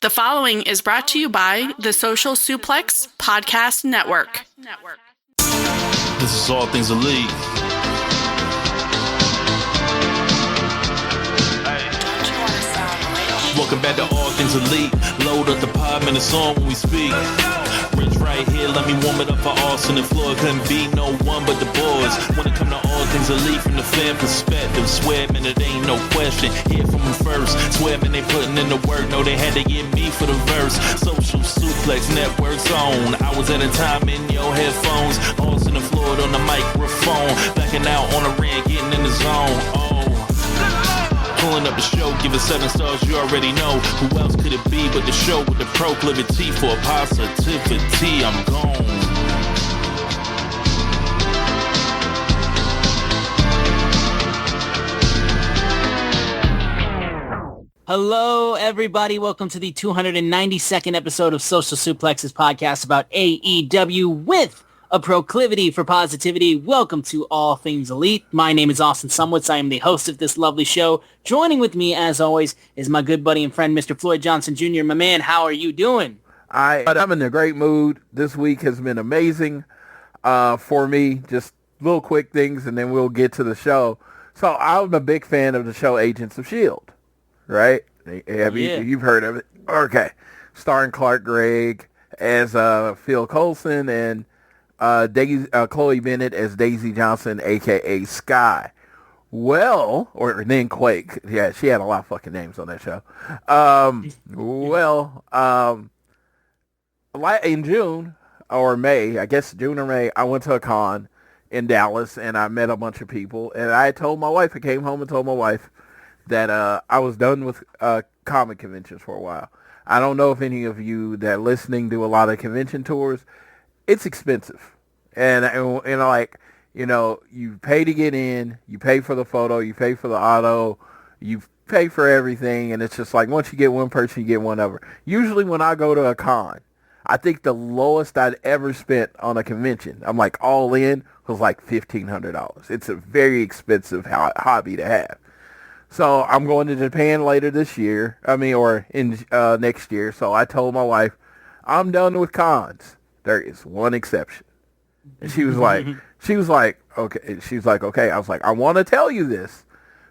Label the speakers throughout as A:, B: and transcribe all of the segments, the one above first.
A: The following is brought to you by the Social Suplex Podcast Network.
B: This is All Things Elite. Welcome back to All Things Elite. Load up the pod, man, it's on when we speak. Rich right here, let me warm it up for Austin and Floyd. Couldn't be no one but the boys. When it come to All Things Elite from the fan perspective, swear, man, it ain't no question. Hear from them first. Swear, man, they putting in the work. No, they had to get me for the verse. Social Suplex Network's on. I was at a time in your headphones. Austin and Floyd on the microphone. Backing out on the ring, getting in the zone. Pulling up the show, give it 7 stars, you already know. Who else could it be but the show with the proclivity for positivity? I'm gone.
C: Hello, everybody. Welcome to the 292nd episode of Social Suplex's podcast about AEW with a proclivity for positivity. Welcome to All Things Elite. My name is Austin Sumwitz. I am the host of this lovely show. Joining with me, as always, is my good buddy and friend, Mr. Floyd Johnson Jr. My man, how are you doing?
D: I'm in a great mood. This week has been amazing for me. Just little quick things, and then we'll get to the show. So I'm a big fan of the show Agents of S.H.I.E.L.D., right? You've heard of it? Okay. Starring Clark Gregg as Phil Coulson and Chloe Bennett as Daisy Johnson, a.k.a. Sky. Well, or then Quake. Yeah, she had a lot of fucking names on that show. In June or May, I guess June or May, I went to a con in Dallas, and I met a bunch of people. And I told my wife, I came home and told my wife that I was done with comic conventions for a while. I don't know if any of you that are listening do a lot of convention tours. It's expensive. And you pay to get in, you pay for the photo, you pay for the auto, you pay for everything, and it's just like once you get one person, you get one other. Usually when I go to a con, I think the lowest I'd ever spent on a convention, I'm like all in, was like $1,500. It's a very expensive hobby to have. So I'm going to Japan later this year, or in next year. So I told my wife, I'm done with cons. There is one exception. And she was like, okay. She's like, okay. I was like, I want to tell you this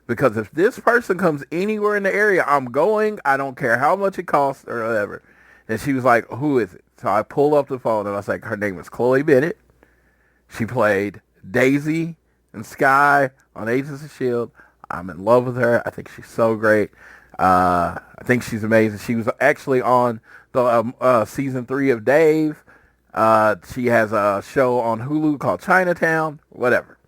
D: because if this person comes anywhere in the area, I'm going. I don't care how much it costs or whatever. And she was like, who is it? So I pulled up the phone and I was like, her name was Chloe Bennett. She played Daisy and Sky on Agents of S.H.I.E.L.D. I'm in love with her. I think she's so great. I think she's amazing. She was actually on the season 3 of Dave. She has a show on Hulu called Chinatown, whatever.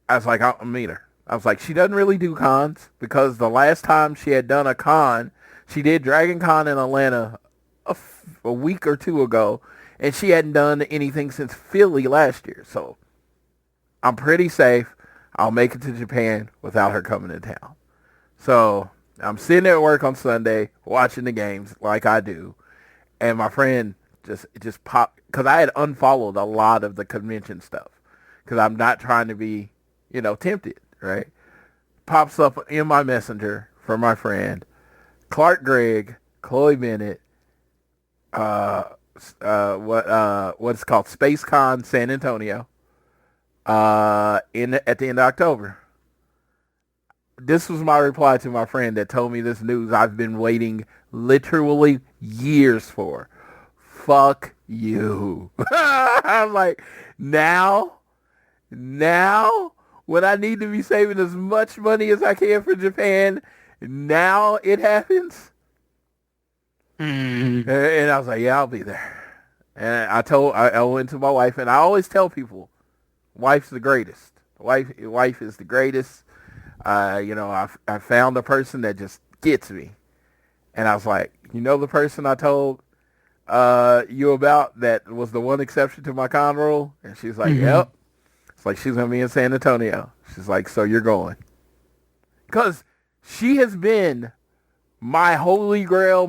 D: I was like, I'll meet her. I was like, she doesn't really do cons because the last time she had done a con, she did Dragon Con in Atlanta a week or two ago, and she hadn't done anything since Philly last year. So I'm pretty safe. I'll make it to Japan without her coming to town. So I'm sitting at work on Sunday watching the games like I do, and my friend just popped because I had unfollowed a lot of the convention stuff because I'm not trying to be, tempted, right? Pops up in my messenger from my friend Clark Gregg, Chloe Bennett, what's called SpaceCon San Antonio, at the end of October. This was my reply to my friend that told me this news I've been waiting literally years for. Fuck you. I'm like, now, when I need to be saving as much money as I can for Japan, now it happens. And I was like, yeah, I'll be there. And I went to my wife, and I always tell people, wife's the greatest. Wife is the greatest. I found a person that just gets me. And I was like, the person I told you about that was the one exception to my con rule? And she's like, yep. It's like she's going to be in San Antonio. She's like, so you're going. Because she has been my holy grail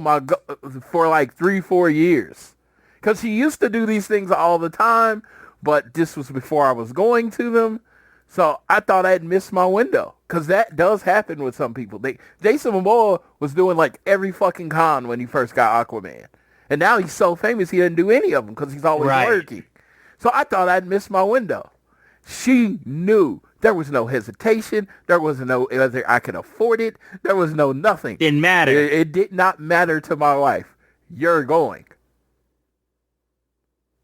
D: for like 3-4 years. Because she used to do these things all the time, but this was before I was going to them. So I thought I'd missed my window. Because that does happen with some people. Jason Momoa was doing like every fucking con when he first got Aquaman. And now he's so famous he doesn't do any of them because he's always working. So I thought I'd missed my window. She knew. There was no hesitation. There was no whether I could afford it. There was no nothing.
C: Didn't matter.
D: It did not matter to my wife. You're going.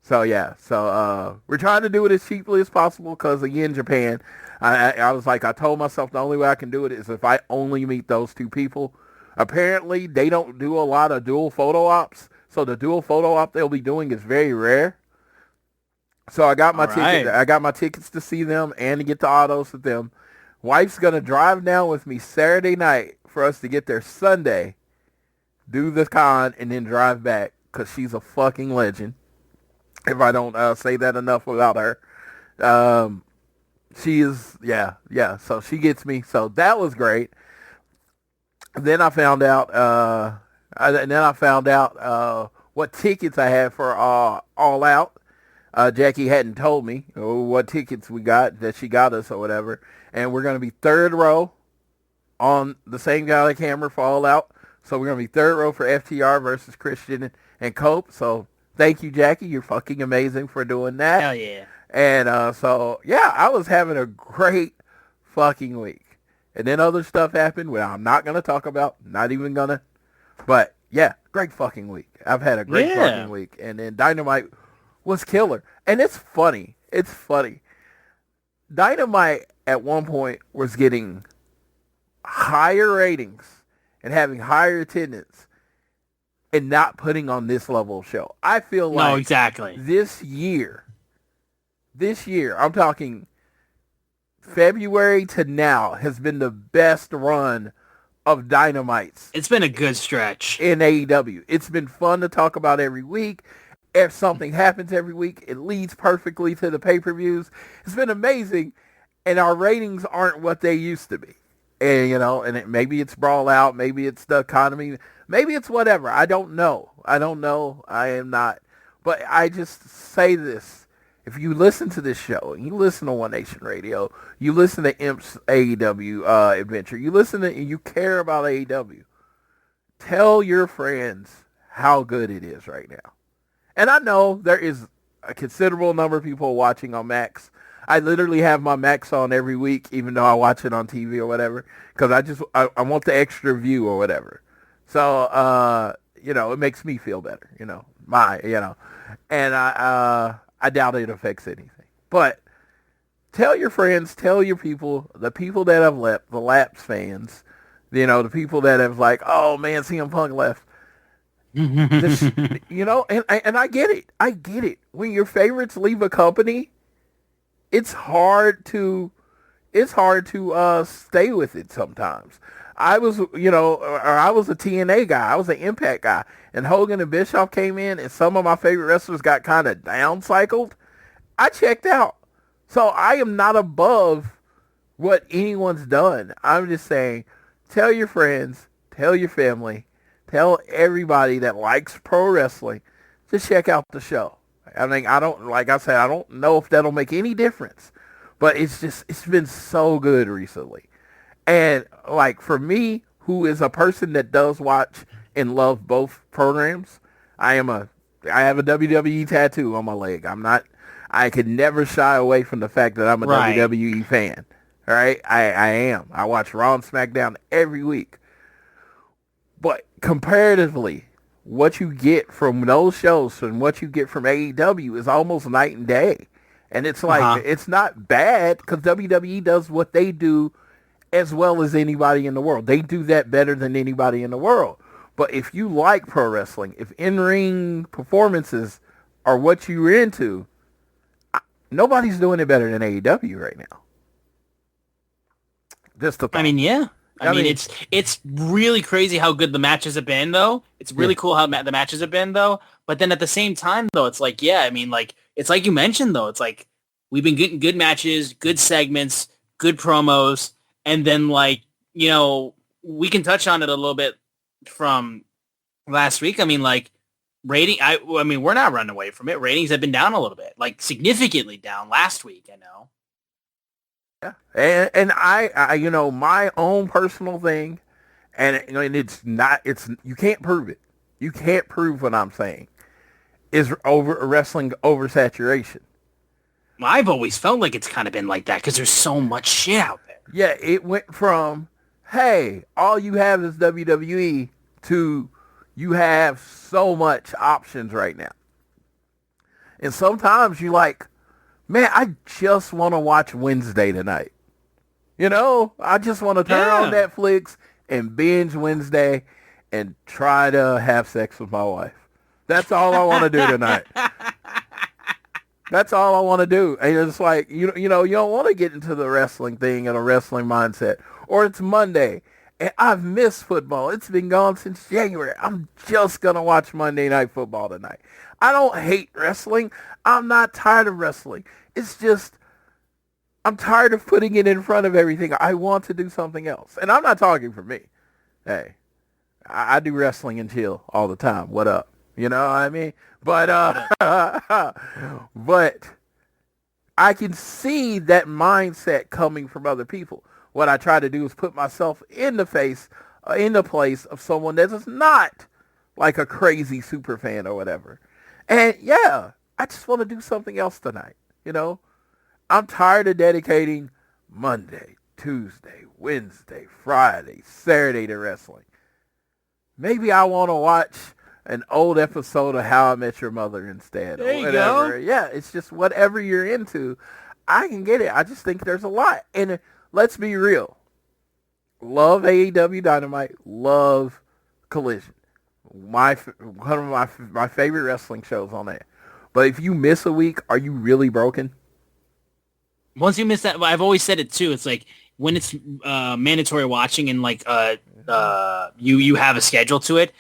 D: So yeah. So we're trying to do it as cheaply as possible because again, Japan. I was like, I told myself the only way I can do it is if I only meet those two people. Apparently, they don't do a lot of dual photo ops. So the dual photo op they'll be doing is very rare. So I got my ticket. I got my tickets to see them and to get the autos with them. Wife's gonna drive down with me Saturday night for us to get there Sunday, do the con, and then drive back because she's a fucking legend. If I don't say that enough about her, she is yeah. So she gets me. So that was great. Then I found out. What tickets I had for All Out. Jackie hadn't told me what tickets we got that she got us or whatever, and we're gonna be third row on the same guy camera for All Out. So we're gonna be third row for FTR versus Christian and Cope. So thank you, Jackie. You're fucking amazing for doing that.
C: Hell yeah.
D: And so yeah, I was having a great fucking week. And then other stuff happened where I'm not gonna talk about. Not even gonna. But yeah, great fucking week. I've had a great fucking week. And then Dynamite was killer. And it's funny. It's funny. Dynamite at one point was getting higher ratings and having higher attendance and not putting on this level of show. I feel like
C: exactly.
D: This year, I'm talking February to now, has been the best run of Dynamites.
C: It's been a good stretch
D: in AEW. It's been fun to talk about every week. If something happens every week, it leads perfectly to the pay-per-views. It's been amazing, and our ratings aren't what they used to be. And maybe it's Brawl Out, maybe it's the economy, maybe it's whatever. I don't know. I am not. But I just say this. If you listen to this show, you listen to One Nation Radio, you listen to Imp's AEW Adventure, you care about AEW, tell your friends how good it is right now. And I know there is a considerable number of people watching on Max. I literally have my Max on every week, even though I watch it on TV or whatever, because I want the extra view or whatever. So, it makes me feel better, and I doubt it affects anything. But tell your friends, tell your people, the people that have left, the lapsed fans, the people that have like, oh man, CM Punk left. This, and I get it. I get it. When your favorites leave a company, it's hard to stay with it sometimes. I was a TNA guy. I was an Impact guy. And Hogan and Bischoff came in and some of my favorite wrestlers got kind of down-cycled. I checked out. So I am not above what anyone's done. I'm just saying, tell your friends, tell your family, tell everybody that likes pro wrestling to check out the show. I mean, I don't know if that'll make any difference, but it's been so good recently. And like for me, who is a person that does watch and love both programs, I have a WWE tattoo on my leg. I could never shy away from the fact that I'm a WWE fan. All right. I am. I watch Raw and SmackDown every week. But comparatively, what you get from those shows and what you get from AEW is almost night and day. And it's like, it's not bad because WWE does what they do as well as anybody in the world. They do that better than anybody in the world. But if you like pro wrestling, if in-ring performances are what you're into, nobody's doing it better than AEW right now. Just I
C: mean, yeah. I mean, it's really crazy how good the matches have been, though. It's really cool how the matches have been, though. But then at the same time, though, it's like, yeah, I mean, like, it's like you mentioned, though. It's like we've been getting good matches, good segments, good promos, and then, like, we can touch on it a little bit from last week. I mean, like, I mean, we're not running away from it. Ratings have been down a little bit, like, significantly down last week, I know.
D: Yeah, and I my own personal thing, and it's not, you can't prove it. You can't prove what I'm saying is over wrestling oversaturation.
C: I've always felt like it's kind of been like that because there's so much shit out there.
D: Yeah, it went from, hey, all you have is WWE to you have so much options right now. And sometimes you like, man, I just want to watch Wednesday tonight. I just want to turn on Netflix and binge Wednesday and try to have sex with my wife. That's all I want to do tonight. That's all I want to do. And it's like, you don't want to get into the wrestling thing and a wrestling mindset. Or it's Monday, and I've missed football. It's been gone since January. I'm just going to watch Monday Night Football tonight. I don't hate wrestling. I'm not tired of wrestling. It's just, I'm tired of putting it in front of everything. I want to do something else. And I'm not talking for me. Hey, I do wrestling and chill all the time. What up? You know what I mean? But but I can see that mindset coming from other people. What I try to do is put myself in the place of someone that is not like a crazy super fan or whatever. And yeah, I just want to do something else tonight. I'm tired of dedicating Monday, Tuesday, Wednesday, Friday, Saturday to wrestling. Maybe I want to watch an old episode of How I Met Your Mother instead.
C: There you
D: whatever.
C: go.
D: Yeah, it's just whatever you're into. I can get it. I just think there's a lot. And let's be real. Love AEW Dynamite. Love Collision. One of my favorite wrestling shows on there. But if you miss a week, are you really broken?
C: Once you miss that, I've always said it too. It's like when it's mandatory watching and like you have a schedule to it.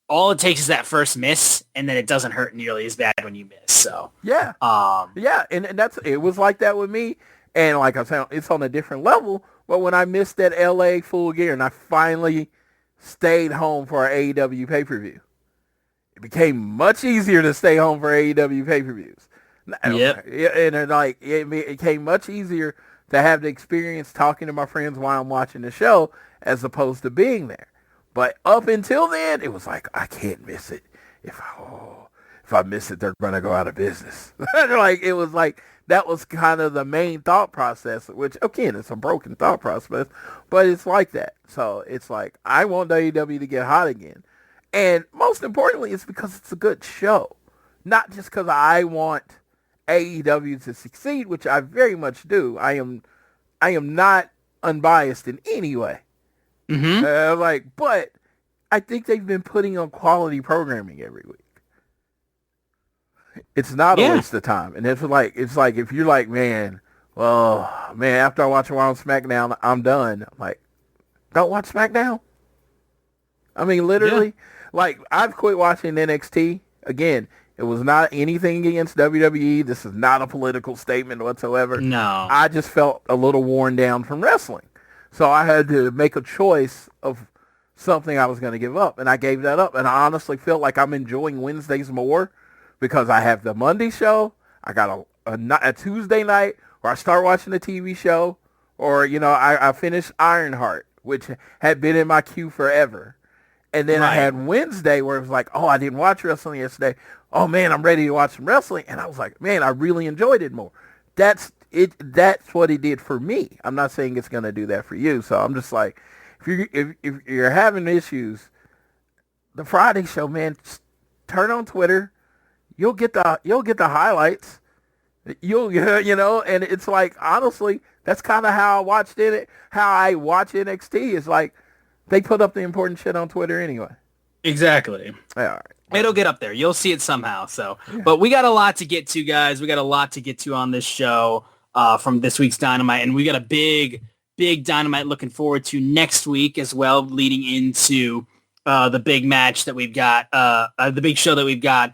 C: All it takes is that first miss, and then it doesn't hurt nearly as bad when you miss. So
D: yeah, and it was like that with me. And like I said, it's on a different level. But when I missed that LA Full Gear, and I finally stayed home for our AEW pay-per-view, it became much easier to stay home for AEW pay-per-views.
C: Yep.
D: And it became much easier to have the experience talking to my friends while I'm watching the show, as opposed to being there. But up until then, it was like, I can't miss it. If I miss it, they're going to go out of business. It was like, that was kind of the main thought process, which, again, it's a broken thought process, but it's like that. So it's like, I want AEW to get hot again. And most importantly, it's because it's a good show. Not just because I want AEW to succeed, which I very much do. I am not unbiased in any way.
C: Mm-hmm.
D: But I think they've been putting on quality programming every week. It's not a waste of time. And it's like if you're like, after I watch a while on SmackDown, I'm done. I'm like, don't watch SmackDown. I mean, literally, I've quit watching NXT. Again, it was not anything against WWE. This is not a political statement whatsoever.
C: No.
D: I just felt a little worn down from wrestling. So I had to make a choice of something I was going to give up, and I gave that up. And I honestly feel like I'm enjoying Wednesdays more because I have the Monday show. I got a Tuesday night where I start watching the TV show, or, I finished Ironheart, which had been in my queue forever. And then I had Wednesday where it was like, oh, I didn't watch wrestling yesterday. Oh, man, I'm ready to watch some wrestling. And I was like, man, I really enjoyed it more. That's what it did for me. I'm not saying it's going to do that for you. So I'm just like, if you're having issues, the Friday show, man, just turn on Twitter. You'll get the highlights. And it's like, honestly, that's kind of how I watched it. How I watch NXT is like, they put up the important shit on Twitter anyway.
C: Exactly.
D: All right.
C: It'll get up there. You'll see it somehow. So, But we got a lot to get to, guys. We got a lot to get to on this show from this week's Dynamite. And we got a big Dynamite looking forward to next week as well, leading into the big match that we've got, the big show that we've got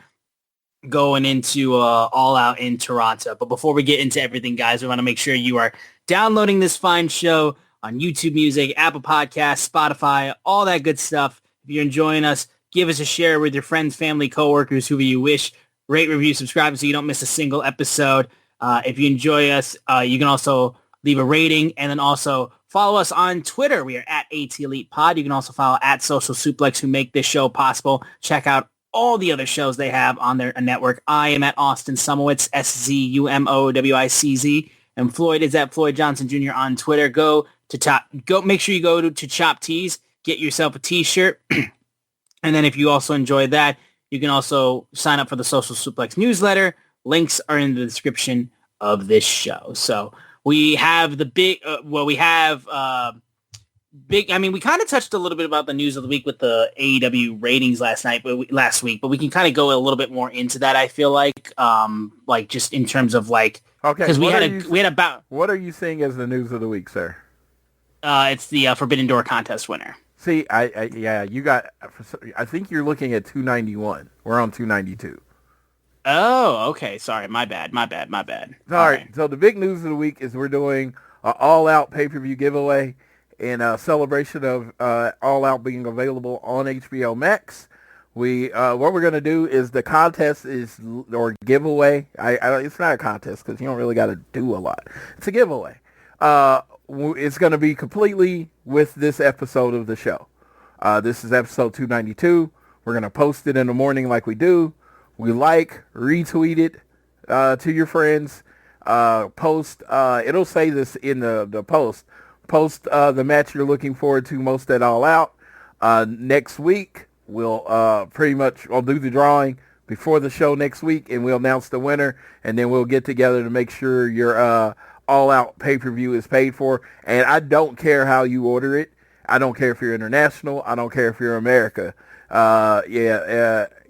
C: going into All Out in Toronto. But before we get into everything, guys, we want to make sure you are downloading this fine show on YouTube Music, Apple Podcasts, Spotify, all that good stuff. If you're enjoying us, give us a share with your friends, family, coworkers, whoever you wish. Rate, review, subscribe so you don't miss a single episode. If you enjoy us, you can also leave a rating, and then also follow us on Twitter. We are at AT Elite Pod. You can also follow at Social Suplex, who make this show possible. Check out all the other shows they have on their network. I am at Austin Sumowitz, SZUMOWICZ, and Floyd is at Floyd Johnson Jr. on Twitter. Make sure you go to Chop Tees, get yourself a t-shirt. And then if you also enjoy that, you can also sign up for the Social Suplex newsletter. Links are in the description of this show. So we have the big, we kind of touched a little bit about the news of the week with the AEW ratings last week, but we can kind of go a little bit more into that. I feel like just in terms of okay, because what
D: are you seeing as the news of the week, sir?
C: It's the Forbidden Door contest winner.
D: See, I think you're looking at 291. We're on 292.
C: Oh, okay. Sorry, my bad.
D: All right. So the big news of the week is we're doing an All Out pay-per-view giveaway in celebration of All Out being available on HBO Max. What we're gonna do is the contest or giveaway. It's not a contest because you don't really got to do a lot. It's a giveaway. It's going to be completely with this episode of the show. This is episode 292. We're going to post it in the morning like we do. We retweet it to your friends. Post, it'll say this in the post. Post the match you're looking forward to most at All Out. Next week, we'll I'll do the drawing before the show next week, and we'll announce the winner, and then we'll get together to make sure your All Out pay-per-view is paid for. And I don't care how you order it. I don't care if you're international. I don't care if you're America.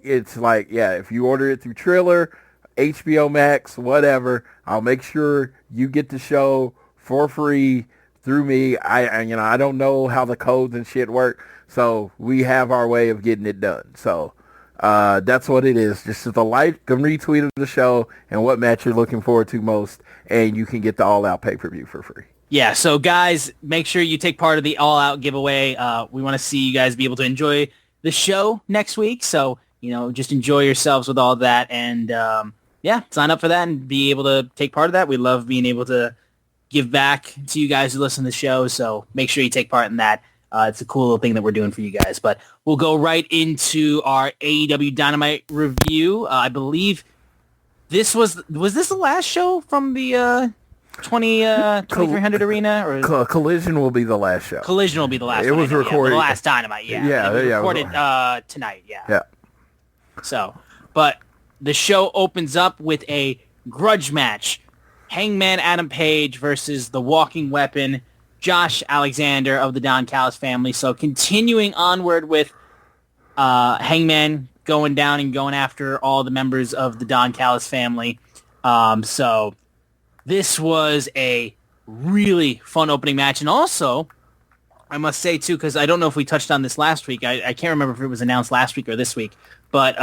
D: It's if you order it through Triller, HBO Max, whatever, I'll make sure you get the show for free through me. I don't know how the codes and shit work, so we have our way of getting it done. So that's what it is. Just a retweet of the show and what match you're looking forward to most, and you can get the All Out pay-per-view for free.
C: Yeah, so guys, make sure you take part of the All Out giveaway. We want to see you guys be able to enjoy the show next week. So, just enjoy yourselves with all that. And, sign up for that and be able to take part of that. We love being able to give back to you guys who listen to the show. So make sure you take part in that. It's a cool little thing that we're doing for you guys. But we'll go right into our AEW Dynamite review. I believe this was this the last show from the 2300 arena? Or
D: Collision will be the last show.
C: Collision will be the last.
D: It was recorded.
C: The last Dynamite. Yeah. Recorded tonight. Yeah.
D: Yeah.
C: So, but the show opens up with a grudge match. Hangman Adam Page versus the Walking Weapon, Josh Alexander of the Don Callis family. So continuing onward with Hangman going down and going after all the members of the Don Callis family. So this was a really fun opening match. And also, I must say, too, because I don't know if we touched on this last week. I can't remember if it was announced last week or this week. But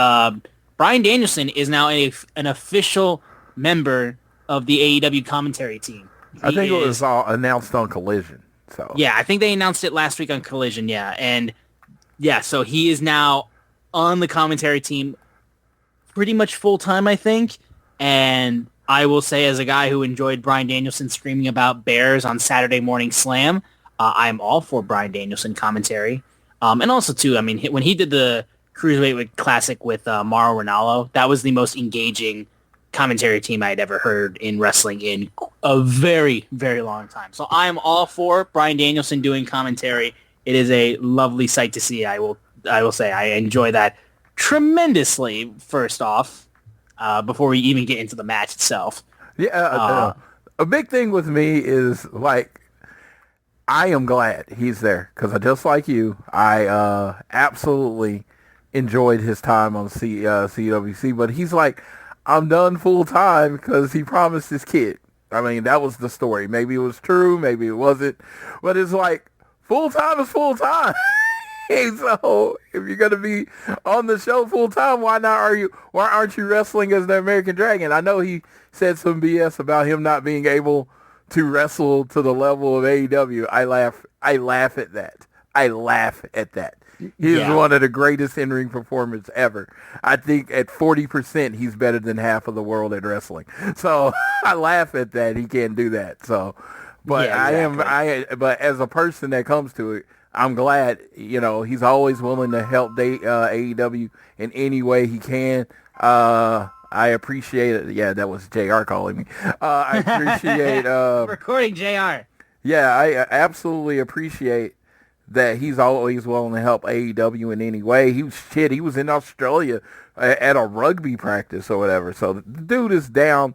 C: Bryan Danielson is now an official member of the AEW commentary team.
D: I think it was all announced on Collision. So
C: yeah, I think they announced it last week on Collision. Yeah, and so he is now on the commentary team, pretty much full time, I think. And I will say, as a guy who enjoyed Bryan Danielson screaming about bears on Saturday Morning Slam, I am all for Bryan Danielson commentary. And also too, I mean, when he did the Cruiserweight Classic with Mauro Ranallo, that was the most engaging commentary team I had ever heard in wrestling in a very, very long time. So I'm all for Bryan Danielson doing commentary. It is a lovely sight to see. I will say I enjoy that tremendously, first off, before we even get into the match itself.
D: Yeah, a big thing with me is, I am glad he's there, because just like you, I absolutely enjoyed his time on CWC, but he's like, I'm done full time because he promised his kid. I mean, that was the story. Maybe it was true, maybe it wasn't, but it's like, full time is full time. So if you're gonna be on the show full time, why aren't you wrestling as the American Dragon? I know he said some BS about him not being able to wrestle to the level of AEW. I laugh at that. He is one of the greatest in-ring performers ever. I think at 40%, he's better than half of the world at wrestling. So I laugh at that. He can't do that. So, But but as a person that comes to it, I'm glad, he's always willing to help AEW in any way he can. I appreciate it. Yeah, that was JR calling me. I appreciate...
C: Recording JR.
D: Yeah, I absolutely appreciate that he's always willing to help AEW in any way. He was in Australia at a rugby practice or whatever. So the dude is down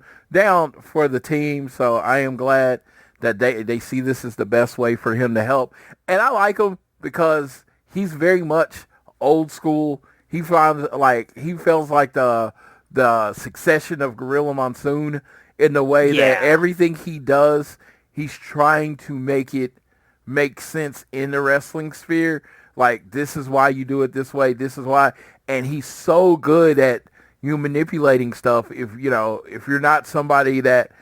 D: for the team. So I am glad that they see this as the best way for him to help. And I like him because he's very much old school. He feels like the succession of Gorilla Monsoon in the way that everything he does, he's trying to make it make sense in the wrestling sphere. Like, this is why you do it this way. This is why. And he's so good at manipulating stuff. If you're not somebody that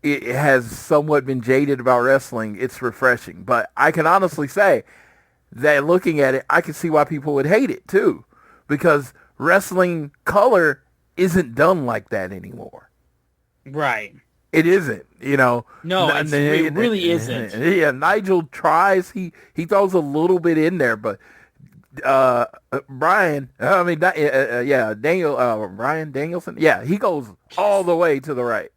D: it has somewhat been jaded about wrestling, it's refreshing. But I can honestly say that looking at it, I can see why people would hate it too, because wrestling color isn't done like that anymore.
C: Right.
D: It isn't,
C: No, it really isn't.
D: Yeah, Nigel tries. He throws a little bit in there, but Brian Danielson. Yeah, he goes all the way to the right.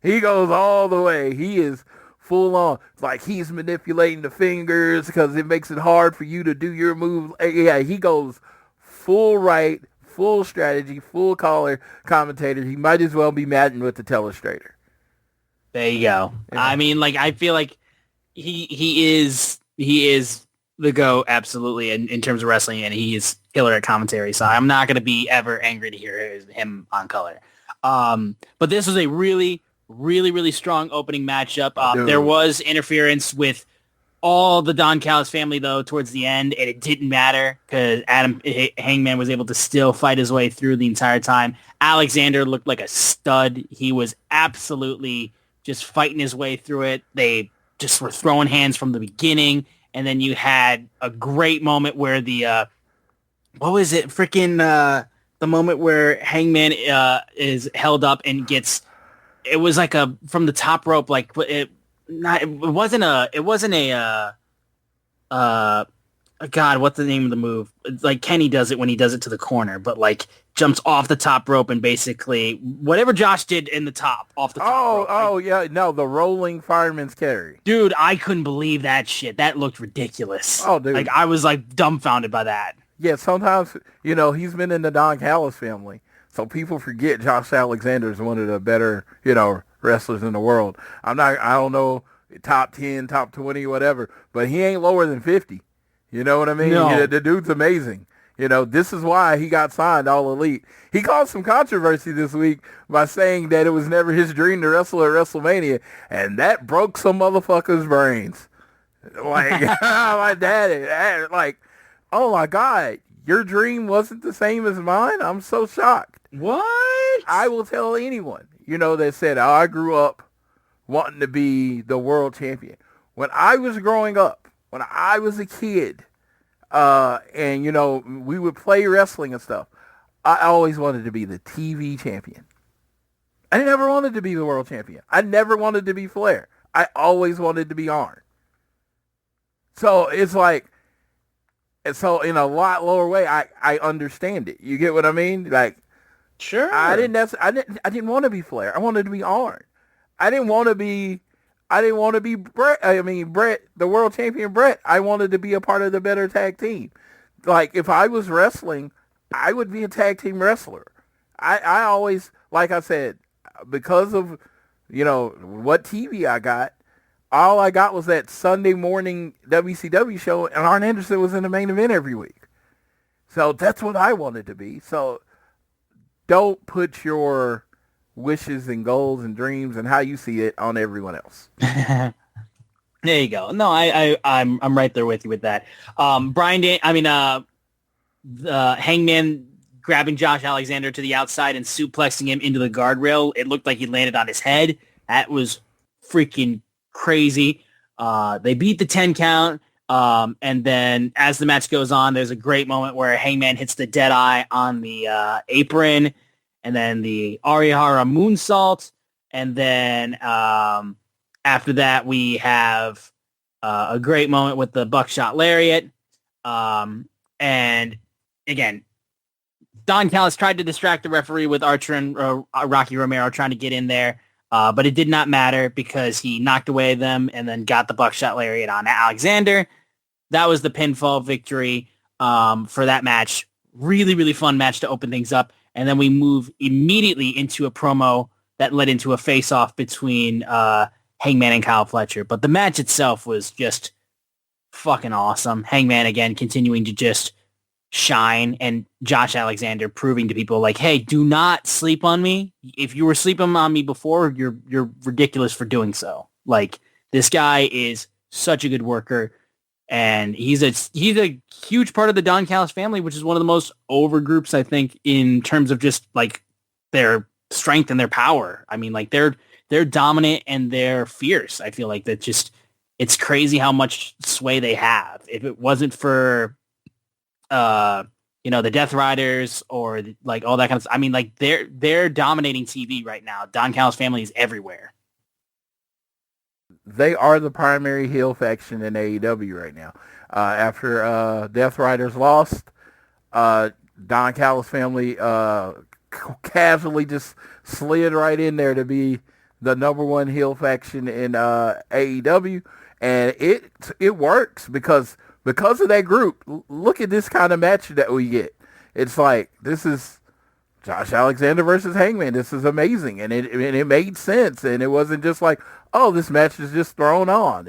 D: He goes all the way. He is full on. It's like he's manipulating the fingers because it makes it hard for you to do your move. Yeah, he goes full right, full strategy, full color commentator. He might as well be Madden with the telestrator.
C: There you go. Yeah. I mean, I feel like he is the GOAT, absolutely, in terms of wrestling, and he is killer at commentary. So I'm not going to be ever angry to hear him on color. But this was a really, really, really strong opening matchup. There was interference with all the Don Callis family, though, towards the end, and it didn't matter because Hangman was able to still fight his way through the entire time. Alexander looked like a stud. He was absolutely just fighting his way through it. They just were throwing hands from the beginning, and then you had a great moment where the moment where Hangman is held up and gets, it was like from the top rope, like God, what's the name of the move? It's like Kenny does it when he does it to the corner, but like jumps off the top rope and basically whatever Josh did in the top off the top rope.
D: The rolling fireman's carry.
C: Dude, I couldn't believe that shit. That looked ridiculous.
D: Oh, dude.
C: Like I was like dumbfounded by that.
D: Yeah, sometimes, he's been in the Don Callis family, so people forget Josh Alexander is one of the better, wrestlers in the world. I don't know, top 10, top 20, whatever, but he ain't lower than 50. You know what I mean?
C: No.
D: The dude's amazing. This is why he got signed All Elite. He caused some controversy this week by saying that it was never his dream to wrestle at WrestleMania, and that broke some motherfuckers' brains. Like, my daddy, like, oh my God, your dream wasn't the same as mine? I'm so shocked.
C: What?
D: I will tell anyone, that said, I grew up wanting to be the world champion. When I was growing up, when I was a kid, and, we would play wrestling and stuff, I always wanted to be the TV champion. I never wanted to be the world champion. I never wanted to be Flair. I always wanted to be Arn. So it's like, and so in a lot lower way, I understand it. You get what I mean? Like,
C: sure.
D: I didn't want to be Flair. I wanted to be Arn. I didn't want to be Brett, the world champion Brett. I wanted to be a part of the better tag team. Like, if I was wrestling, I would be a tag team wrestler. I always, like I said, because of, what TV I got, all I got was that Sunday morning WCW show, and Arn Anderson was in the main event every week. So that's what I wanted to be. So don't put your wishes and goals and dreams and how you see it on everyone else.
C: There you go. No, I'm right there with you with that. Hangman grabbing Josh Alexander to the outside and suplexing him into the guardrail. It looked like he landed on his head. That was freaking crazy. They beat the 10 count. And then as the match goes on, there's a great moment where Hangman hits the Deadeye on the apron, and then the Arihara moonsault, and then After that, we have a great moment with the buckshot lariat. And again, Don Callis tried to distract the referee with Archer and Rocky Romero trying to get in there, but it did not matter because he knocked away them and then got the buckshot lariat on Alexander. That was the pinfall victory for that match. Really, really fun match to open things up. And then we move immediately into a promo that led into a face-off between Hangman and Kyle Fletcher. But the match itself was just fucking awesome. Hangman, again, continuing to just shine, and Josh Alexander proving to people like, hey, do not sleep on me. If you were sleeping on me before, you're ridiculous for doing so. Like, this guy is such a good worker, and he's a huge part of the Don Callis family, which is one of the most over groups, I think, in terms of just like their strength and their power. I mean, like they're dominant and they're fierce. I feel like that just, it's crazy how much sway they have. If it wasn't for the Death Riders or like all that kind of stuff, I mean, like they're dominating TV right now. Don Callis family is everywhere.
D: They are the primary heel faction in AEW right now. After Death Riders lost, Don Callis family casually just slid right in there to be the number one heel faction in AEW, and it works because of that group. Look at this kind of match that we get. It's like, this is Josh Alexander versus Hangman. This is amazing, and it made sense, and it wasn't just like, oh, this match is just thrown on,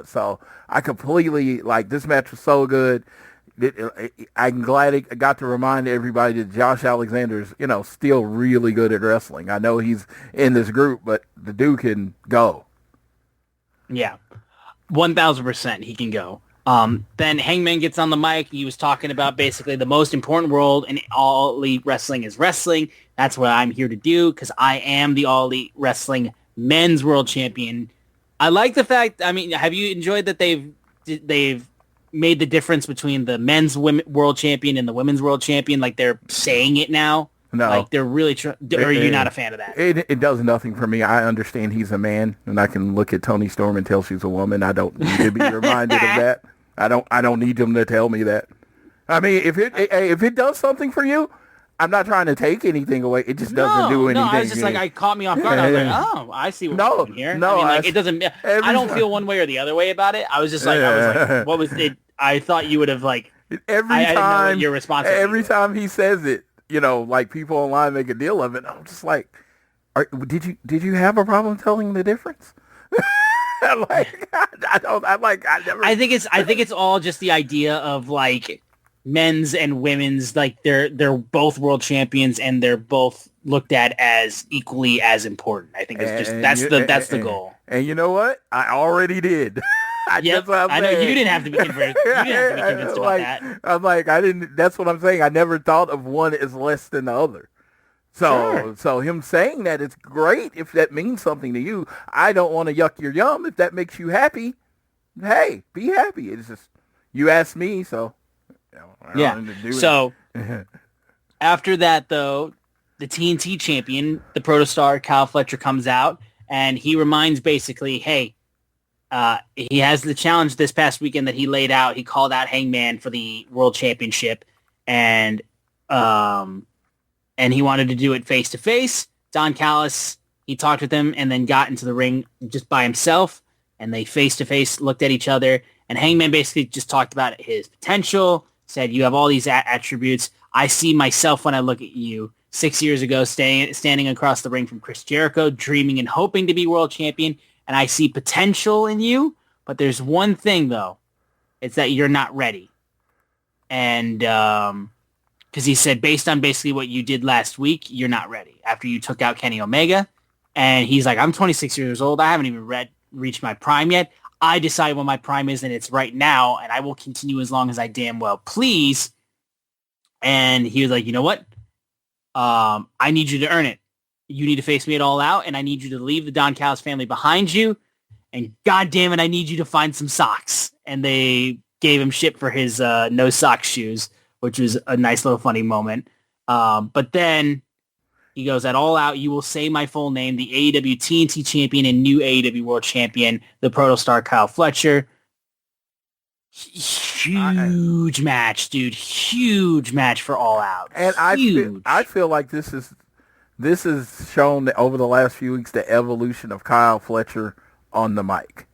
D: So I completely, like, this match was so good. I'm glad it got to remind everybody that Josh Alexander is, still really good at wrestling. I know he's in this group, but the dude can go.
C: Yeah, 1,000% he can go. Then Hangman gets on the mic. He was talking about basically the most important world in All Elite Wrestling is wrestling. That's what I'm here to do because I am the All Elite Wrestling Men's World Champion. I like the fact, I mean, have you enjoyed that they've made the difference between the Men's World Champion and the Women's World Champion? Like they're saying it now.
D: No.
C: Like they're really or are you not a fan of that?
D: It does nothing for me. I understand he's a man, and I can look at Toni Storm and tell she's a woman. I don't need to be reminded of that. I don't need them to tell me that. I mean, if it does something for you, I'm not trying to take anything away. It just doesn't do anything.
C: No, I was just like, it caught me off guard. I was like, oh, I see what's going here.
D: No,
C: I mean, like, it doesn't. I don't feel one way or the other way about it. I was just like, what was it? I thought you would have like
D: every
C: I didn't know
D: time
C: what your response.
D: Every time he says it, like people online make a deal of it. I'm just like, did you have a problem telling the difference? I
C: think it's all just the idea of like men's and women's, like they're both world champions and they're both looked at as equally as important. I think it's just that's the goal.
D: And you know what? I already did.
C: I know you didn't have to be convinced. You didn't have to be convinced about that.
D: I'm like, I didn't. That's what I'm saying. I never thought of one as less than the other. So him saying that, it's great if that means something to you. I don't want to yuck your yum. If that makes you happy, hey, be happy. It's just, you asked me, so.
C: So after that, though, the TNT champion, the protostar, Kyle Fletcher, comes out, and he reminds basically, hey, he has the challenge this past weekend that he laid out. He called out Hangman for the world championship, and he wanted to do it face-to-face. Don Callis, he talked with him and then got into the ring just by himself, and they face-to-face looked at each other, and Hangman basically just talked about his potential, said, you have all these attributes. I see myself when I look at you. 6 years ago, standing across the ring from Chris Jericho, dreaming and hoping to be world champion, and I see potential in you, but there's one thing, though. It's that you're not ready. And because he said, based on basically what you did last week, you're not ready after you took out Kenny Omega. And he's like, I'm 26 years old. I haven't even reached my prime yet. I decide when my prime is, and it's right now, and I will continue as long as I damn well please. And he was like, you know what? I need you to earn it. You need to face me at All Out, and I need you to leave the Don Callis family behind you. And God damn it, I need you to find some socks. And they gave him shit for his no sock shoes, which was a nice little funny moment. But then He goes, at All Out, you will say my full name, the AEW TNT champion and new AEW world champion, the protostar Kyle Fletcher. Huge match, dude. Huge match for All Out.
D: And I feel like this is shown over the last few weeks the evolution of Kyle Fletcher on the mic.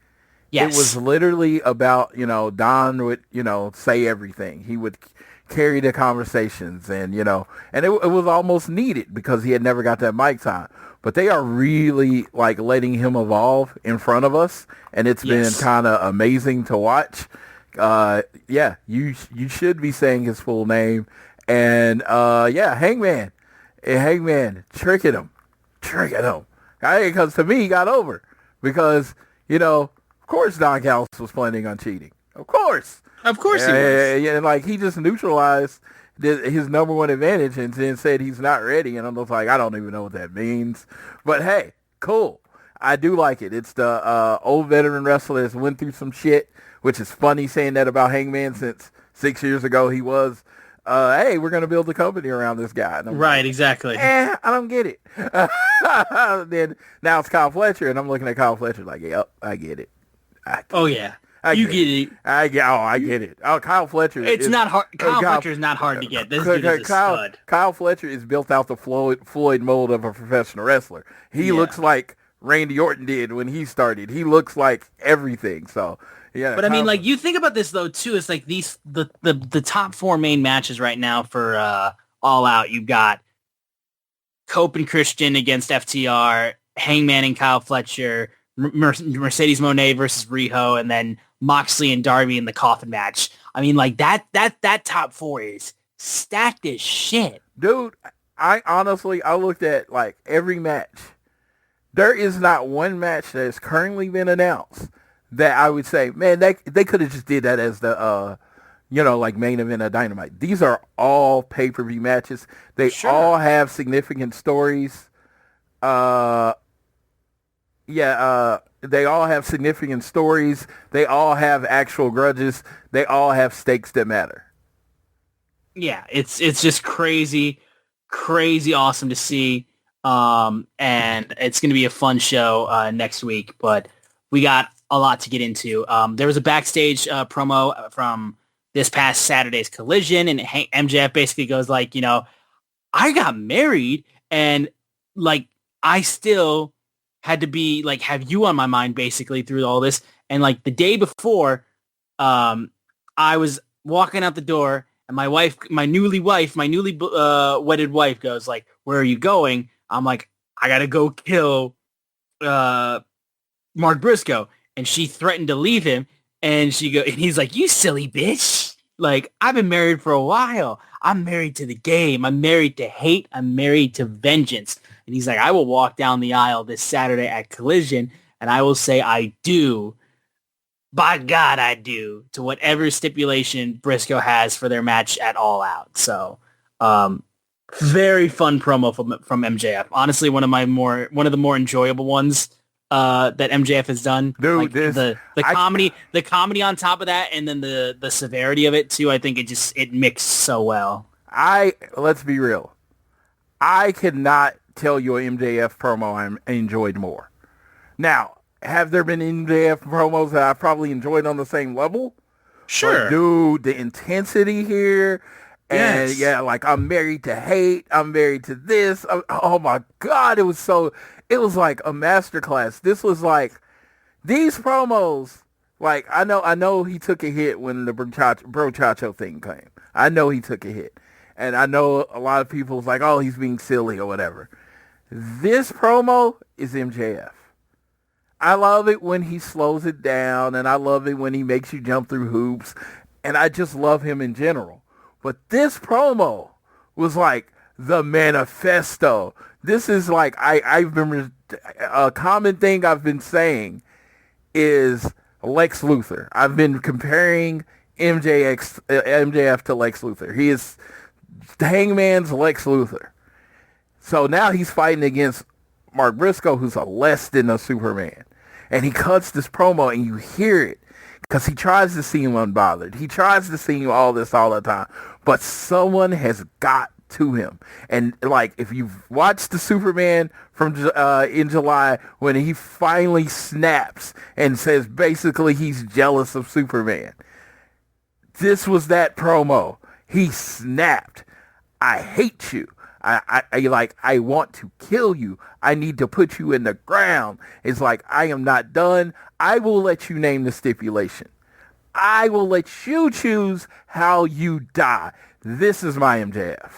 C: Yes.
D: It was literally about, Don would, say everything. He would carry the conversations and, and it was almost needed because he had never got that mic time. But they are really like letting him evolve in front of us. And it's been kind of amazing to watch. You should be saying his full name. And, Hangman, tricking him. Because to me, he got over because, of course Don Callis was planning on cheating. Of course he was. Yeah, like he just neutralized his number one advantage and then said he's not ready. And I'm just like, I don't even know what that means. But hey, cool. I do like it. It's the old veteran wrestler that's went through some shit, which is funny saying that about Hangman since 6 years ago he was, hey, we're going to build a company around this guy. And
C: right, like, exactly.
D: I don't get it. Then now it's Kyle Fletcher, and I'm looking at Kyle Fletcher like, yep, I get it. I get it. Oh, Kyle Fletcher.
C: It's not hard. Kyle Fletcher is not hard to get. This dude is a stud.
D: Kyle Fletcher is built out the Floyd mold of a professional wrestler. He looks like Randy Orton did when he started. He looks like everything. So, yeah.
C: But I mean, like, you think about this though too. It's like the top four main matches right now for All Out. You've got Cope and Christian against FTR, Hangman and Kyle Fletcher, Mercedes Moné versus Riho, and then Moxley and Darby in the coffin match. I mean, like that top four is stacked as shit.
D: Dude, I looked at like every match. There is not one match that has currently been announced that I would say, man, they could have just did that as the like main event of Dynamite. These are all pay-per-view matches. They all have significant stories. They all have significant stories. They all have actual grudges. They all have stakes that matter.
C: Yeah, it's just crazy awesome to see. And it's going to be a fun show next week, but we got a lot to get into. There was a backstage promo from this past Saturday's Collision, and MJF basically goes like, I got married, and like I still had to be like have you on my mind basically through all this. And like the day before, I was walking out the door, and my newly wedded wife goes like, "Where are you going?" I'm like, "I gotta go kill Mark Briscoe," and she threatened to leave him. And he's like, "You silly bitch! Like, I've been married for a while. I'm married to the game. I'm married to hate. I'm married to vengeance." And he's like, "I will walk down the aisle this Saturday at Collision, and I will say I do. By God, I do to whatever stipulation Briscoe has for their match at All Out." So, very fun promo from MJF. Honestly, one of the more enjoyable ones that MJF has done.
D: Dude,
C: like the comedy on top of that, and then the severity of it too. I think it mixed so well.
D: Let's be real. I cannot tell you an MJF promo I enjoyed more. Now, have there been MJF promos that I probably enjoyed on the same level?
C: Sure.
D: But dude, the intensity here, and like I'm married to hate, I'm married to this. Oh my God, it was like a masterclass. This was like, these promos, like I know he took a hit when the Brochacho thing came. I know he took a hit. And I know a lot of people was like, oh, he's being silly or whatever. This promo is MJF. I love it when he slows it down, and I love it when he makes you jump through hoops, and I just love him in general. But this promo was like the manifesto. This is like, I've been, a common thing I've been saying is Lex Luthor. I've been comparing MJF to Lex Luthor. He is Hangman's Lex Luthor. So now he's fighting against Mark Briscoe, who's a less than a Superman. And he cuts this promo, and you hear it because he tries to seem unbothered. He tries to seem all this all the time. But someone has got to him. And like, if you've watched the Superman from in July, when he finally snaps and says basically he's jealous of Superman, this was that promo. He snapped. I hate you. I want to kill you. I need to put you in the ground. It's like, I am not done. I will let you name the stipulation. I will let you choose how you die. This is my MJF.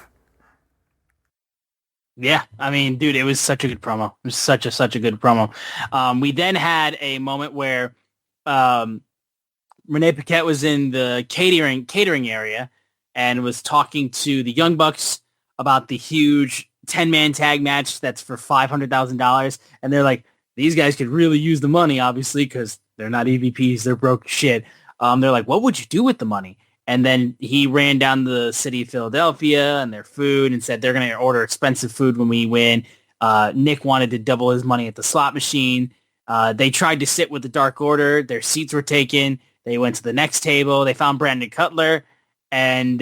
C: Yeah, I mean, dude, it was such a good promo. It was such a good promo. We then had a moment where Renee Paquette was in the catering area and was talking to the Young Bucks about the huge 10-man tag match that's for $500,000. And they're like, these guys could really use the money, obviously, because they're not EVPs. They're broke shit. They're like, what would you do with the money? And then he ran down the city of Philadelphia and their food and said they're going to order expensive food when we win. Nick wanted to double his money at the slot machine. They tried to sit with the Dark Order. Their seats were taken. They went to the next table. They found Brandon Cutler. And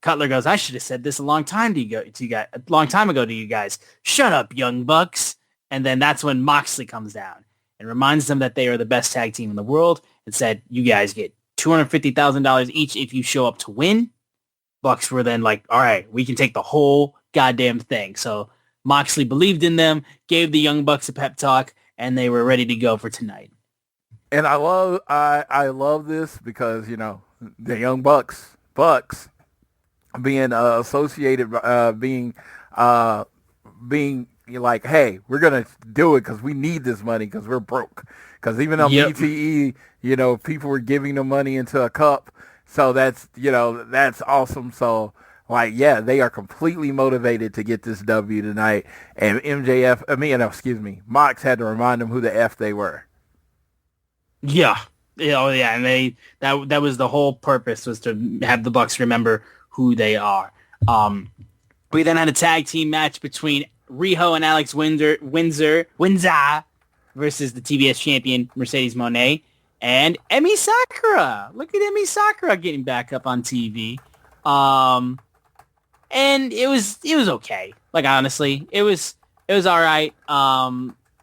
C: Cutler goes, I should have said this a long time ago to you guys. Shut up, Young Bucks. And then that's when Moxley comes down and reminds them that they are the best tag team in the world and said, you guys get $250,000 each if you show up to win. Bucks were then like, all right, we can take the whole goddamn thing. So Moxley believed in them, gave the Young Bucks a pep talk, and they were ready to go for tonight.
D: And I love this because, you know, the Young Bucks being associated, being like, hey, we're going to do it because we need this money because we're broke. Because even on BTE, you know, people were giving them money into a cup. So that's, you know, that's awesome. So, like, yeah, they are completely motivated to get this W tonight. And Mox had to remind them who the F they were.
C: Yeah. Oh, yeah. And that was the whole purpose, was to have the Bucks remember who they are. We then had a tag team match between Riho and Alex Windsor versus the TBS champion Mercedes Moné and Emi Sakura. Look at Emi Sakura getting back up on TV. And it was okay. Like, honestly, it was all right.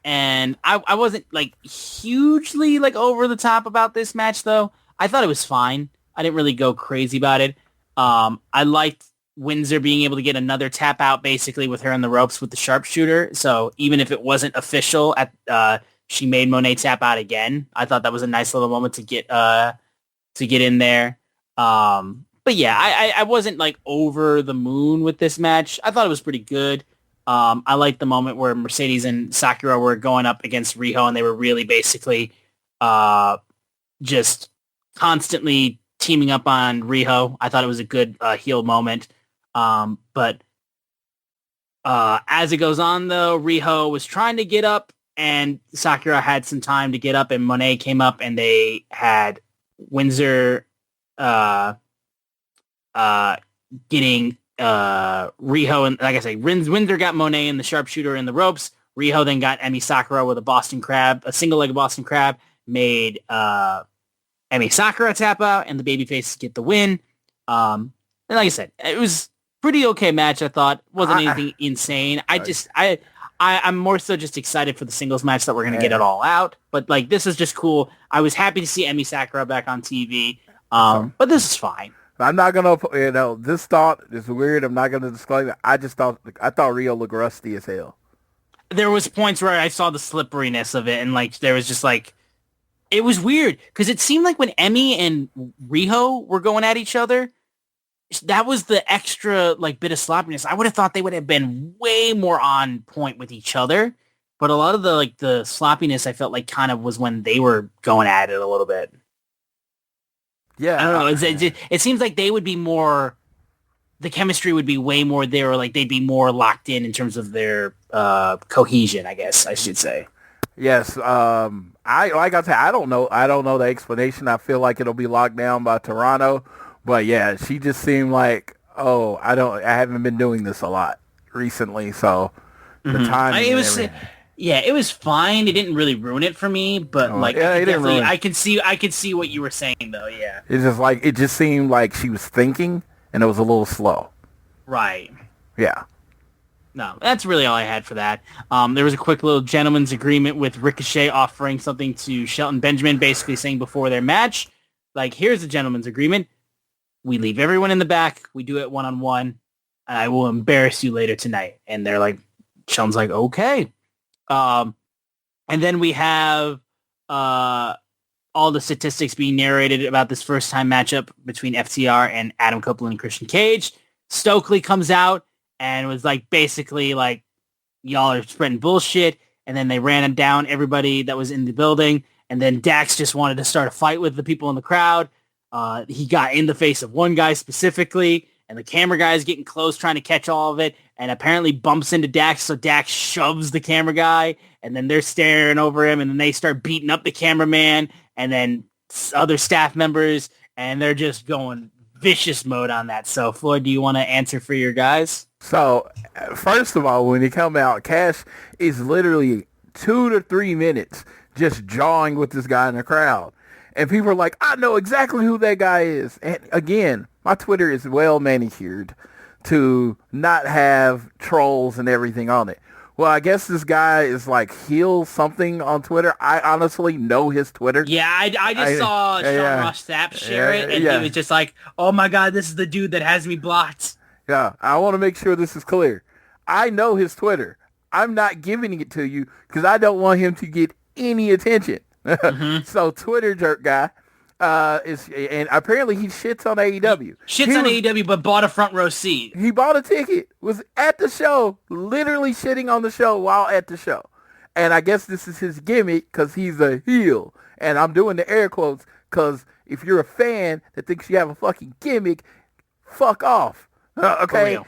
C: And I wasn't like hugely like over the top about this match though. I thought it was fine. I didn't really go crazy about it. I liked Windsor being able to get another tap out basically with her in the ropes with the sharpshooter. So even if it wasn't official, she made Monet tap out again. I thought that was a nice little moment to get in there. But yeah, I wasn't like over the moon with this match. I thought it was pretty good. I liked the moment where Mercedes and Sakura were going up against Riho and they were really basically just constantly teaming up on Riho. I thought it was a good heel moment. But as it goes on, though, Riho was trying to get up and Sakura had some time to get up and Monet came up and they had Windsor getting Riho, and like I say, Windsor got Monet in the sharpshooter in the ropes. Riho then got Emi Sakura with a single-legged Boston Crab, made Emi Sakura tap out, and the babyfaces get the win. And like I said, it was pretty okay match, I thought. Wasn't anything insane. I'm more so just excited for the singles match that we're going to get it all out. But like, this is just cool. I was happy to see Emi Sakura back on TV. But this is fine.
D: I'm not going to, this thought is weird. I'm not going to disclaim it. I thought Rio looked rusty as hell.
C: There was points where I saw the slipperiness of it, and like, there was just like, it was weird because it seemed like when Emi and Riho were going at each other, that was the extra like bit of sloppiness. I would have thought they would have been way more on point with each other, but a lot of the sloppiness I felt like kind of was when they were going at it a little bit.
D: Yeah,
C: I don't know. It seems like they would be more, the chemistry would be way more there, or like they'd be more locked in terms of their cohesion, I guess I should say.
D: Yes. I don't know the explanation. I feel like it'll be locked down by Toronto, but yeah, she just seemed like, I haven't been doing this a lot recently, so the time.
C: It was fine. It didn't really ruin it for me, but I can see what you were saying though. Yeah,
D: it's just like, it just seemed like she was thinking, and it was a little slow.
C: Right.
D: Yeah.
C: No, that's really all I had for that. There was a quick little gentleman's agreement with Ricochet offering something to Shelton Benjamin, basically saying before their match, like, here's a gentleman's agreement. We leave everyone in the back. We do it one-on-one. And I will embarrass you later tonight. And they're like, Shelton's like, okay. And then we have all the statistics being narrated about this first-time matchup between FTR and Adam Copeland and Christian Cage. Stokely comes out and was like, basically like, y'all are spreading bullshit. And then they ran down everybody that was in the building. And then Dax just wanted to start a fight with the people in the crowd. He got in the face of one guy specifically, and the camera guy is getting close trying to catch all of it, and apparently bumps into Dax, so Dax shoves the camera guy, and then they're staring over him, and then they start beating up the cameraman, and then other staff members, and they're just going vicious mode on that. So, Floyd, do you want to answer for your guys?
D: So, first of all, when he come out, Cash is literally 2 to 3 minutes just jawing with this guy in the crowd. And people are like, I know exactly who that guy is. And again, my Twitter is well manicured to not have trolls and everything on it. Well, I guess this guy is like heel something on Twitter. I honestly know his Twitter.
C: Yeah, I just saw Sean Ross Sapp share it, and he was just like, oh my God, this is the dude that has me blocked.
D: Yeah, I want to make sure this is clear. I know his Twitter. I'm not giving it to you because I don't want him to get any attention. So Twitter jerk guy and apparently he shits on AEW.
C: Shits on AEW, but bought a front row seat.
D: He bought a ticket, was at the show, literally shitting on the show while at the show. And I guess this is his gimmick because he's a heel. And I'm doing the air quotes because if you're a fan that thinks you have a fucking gimmick, fuck off. Okay?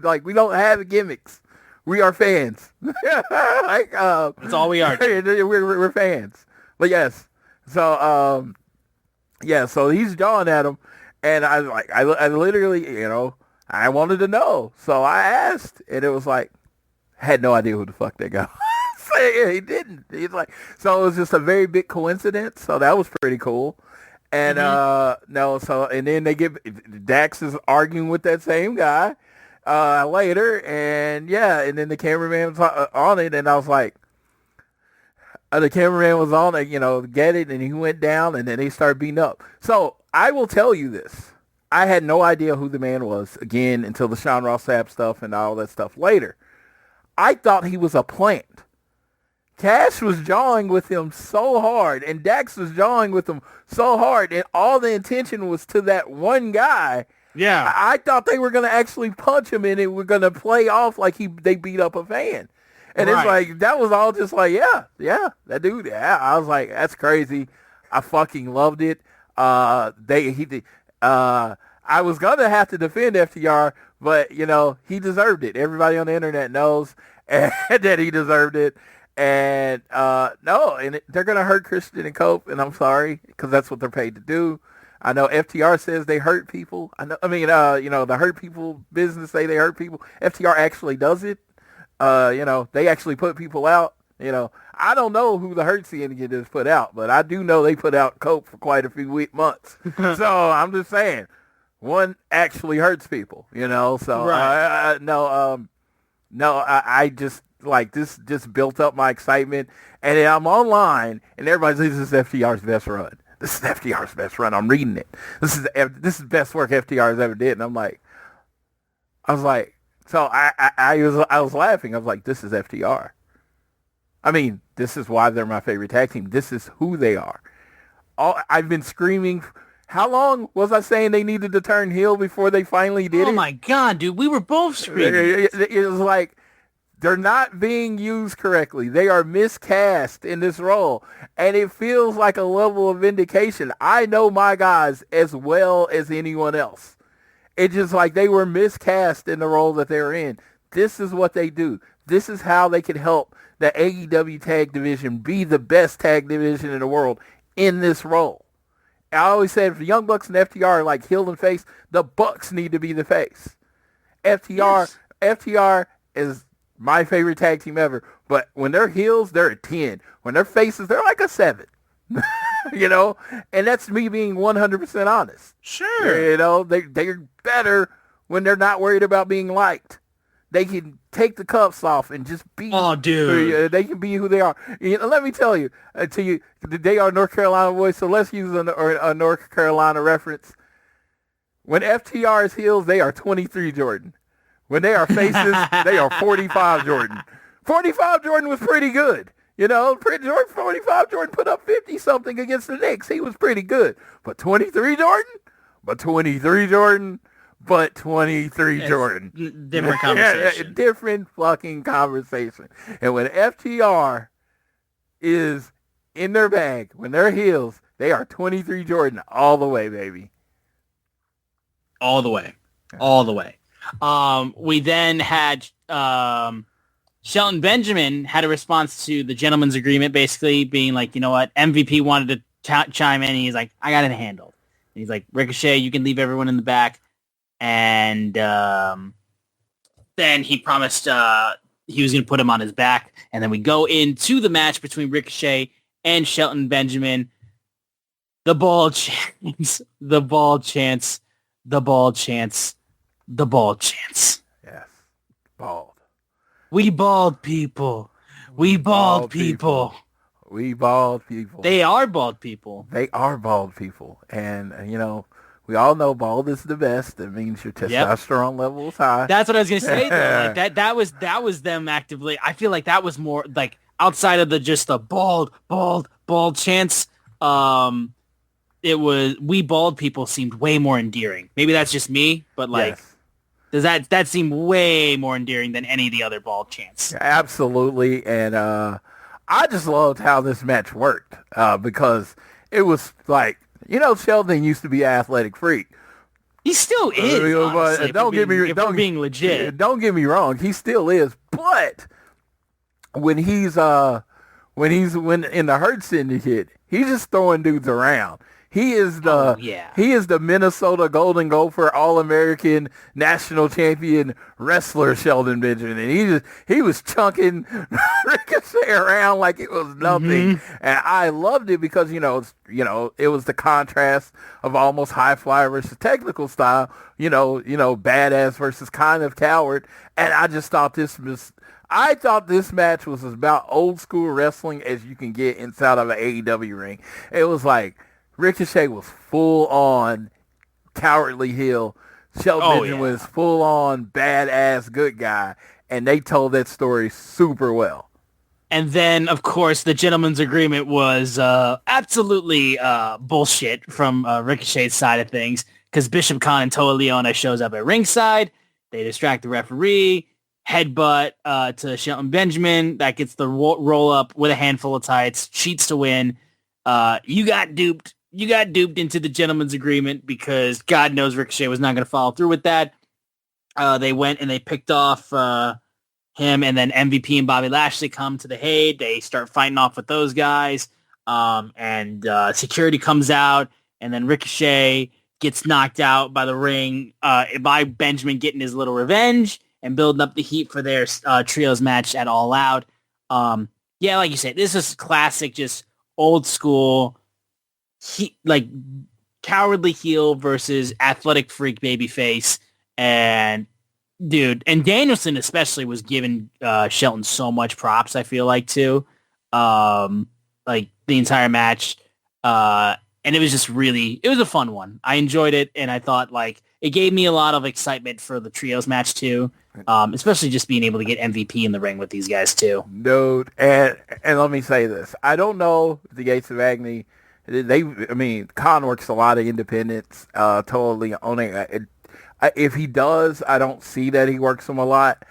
D: Like, we don't have gimmicks. We are fans.
C: That's all we are.
D: We're fans. But yes. So, so he's jawing at him. And I literally, I wanted to know. So I asked. And it was like, I had no idea who the fuck that guy was. Yeah, he didn't. He's like, so it was just a very big coincidence. So that was pretty cool. And, and then Dax is arguing with that same guy. Later, and then the cameraman was on it, and I was like, the cameraman was on it, get it, and he went down, and then they started beating up. So, I will tell you this. I had no idea who the man was, again, until the Sean Ross Sapp stuff and all that stuff later. I thought he was a plant. Cash was jawing with him so hard, and Dax was jawing with him so hard, and all the intention was to that one guy.
C: Yeah,
D: I thought they were going to actually punch him and it were going to play off like they beat up a fan. And It's like, that was all just like, that dude. Yeah, I was like, that's crazy. I fucking loved it. I was going to have to defend FTR, but, he deserved it. Everybody on the internet knows that he deserved it. And, they're going to hurt Christian and Cope, and I'm sorry, because that's what they're paid to do. I know FTR says they hurt people. The hurt people business say they hurt people. FTR actually does it. They actually put people out. I don't know who the hurt syndicate is put out, but I do know they put out Cope for quite a few months. So I'm just saying, one actually hurts people. So right. I just like this just built up my excitement, and then I'm online, and everybody says this is FTR's best run. This is FTR's best run. I'm reading it. This is the best work FTR's ever did. And I was like, so I was laughing. I was like, this is FTR. I mean, this is why they're my favorite tag team. This is who they are. I've been screaming. How long was I saying they needed to turn heel before they finally did it?
C: Oh my God, dude. We were both screaming.
D: It was like, they're not being used correctly. They are miscast in this role. And it feels like a level of vindication. I know my guys as well as anyone else. It's just like they were miscast in the role that they're in. This is what they do. This is how they can help the AEW tag division be the best tag division in the world in this role. I always said if the Young Bucks and FTR are like heel and face, the Bucks need to be the face. FTR is my favorite tag team ever. But when they're heels, they're a 10. When they're faces, they're like a 7. And that's me being 100% honest.
C: Sure.
D: They're better when they're not worried about being liked. They can take the cuffs off and just be.
C: Oh, dude.
D: They can be who they are. Let me tell you, they are North Carolina boys, so let's use a North Carolina reference. When FTR is heels, they are 23 Jordan. When they are faces, they are 45 Jordan. 45 Jordan was pretty good. 45 Jordan put up 50-something against the Knicks. He was pretty good. But 23 Jordan? But 23 Jordan? But 23 Jordan.
C: Different conversation.
D: Different fucking conversation. And when FTR is in their bag, when they're heels, they are 23 Jordan all the way, baby.
C: All the way. All the way. We then had Shelton Benjamin had a response to the gentleman's agreement, basically being like, you know what, MVP wanted to chime in. And he's like, I got it handled. And he's like, Ricochet, you can leave everyone in the back. And then he promised he was going to put him on his back. And then we go into the match between Ricochet and Shelton Benjamin. The ball chance, the ball chance, the ball chance, the ball chance.
D: Yes, bald.
C: We bald people. We bald people.
D: We bald people.
C: They are bald people.
D: They are bald people. And, we all know bald is the best. That means your testosterone level is high.
C: That's what I was going to say, though. Like, that was them actively. I feel like that was more, like, outside of just the bald chance. It was, we bald people seemed way more endearing. Maybe that's just me, but, like... Yes. Does that seem way more endearing than any of the other bald chants?
D: Absolutely, and I just loved how this match worked because it was like, Sheldon used to be an athletic freak.
C: He still is. Honestly, being legit.
D: Don't get me wrong, he still is. But when he's in the Hurt Syndicate, he's just throwing dudes around. He is the Minnesota Golden Gopher All-American National Champion wrestler Sheldon Benjamin, and he was chunking Ricochet around like it was nothing, and I loved it because it was the contrast of almost high flyer versus technical style, badass versus kind of coward, and I just thought this match was as about old school wrestling as you can get inside of an AEW ring. It was like Ricochet was full on cowardly heel. Shelton Benjamin was full on badass good guy, and they told that story super well.
C: And then, of course, the gentleman's agreement was absolutely bullshit from Ricochet's side of things, because Bishop Khan and Toa Leona shows up at ringside. They distract the referee, headbutt to Shelton Benjamin. That gets the roll up with a handful of tights, cheats to win. You got duped. You got duped into the gentleman's agreement because God knows Ricochet was not going to follow through with that. They went and they picked off him, and then MVP and Bobby Lashley come to the Haid. They start fighting off with those guys, and security comes out, and then Ricochet gets knocked out by the ring, by Benjamin getting his little revenge and building up the heat for their trios match at All Out. Like you said, this is classic, just old school, cowardly heel versus athletic freak babyface. And dude, and Danielson especially was giving Shelton so much props, I feel like, too. The entire match. And it was just it was a fun one. I enjoyed it, and I thought, it gave me a lot of excitement for the trios match, too. Especially just being able to get MVP in the ring with these guys, too.
D: Dude, and let me say this. I don't know if the Gates of Agony, Khan works a lot of independents, totally owning it. If he does, I don't see that he works them a lot.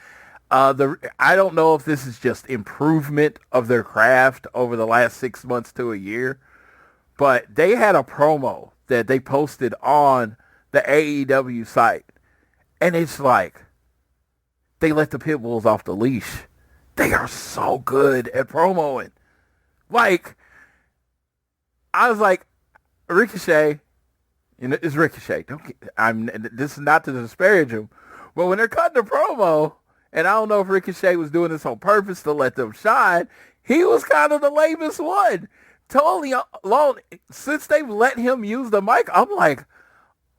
D: I don't know if this is just improvement of their craft over the last 6 months to a year, but they had a promo that they posted on the AEW site, and it's like they let the pit bulls off the leash. They are so good at promoing. I was like, Ricochet, it's Ricochet. This is not to disparage him, but when they're cutting the promo, and I don't know if Ricochet was doing this on purpose to let them shine, he was kind of the lamest one. Totally alone. Since they've let him use the mic, I'm like,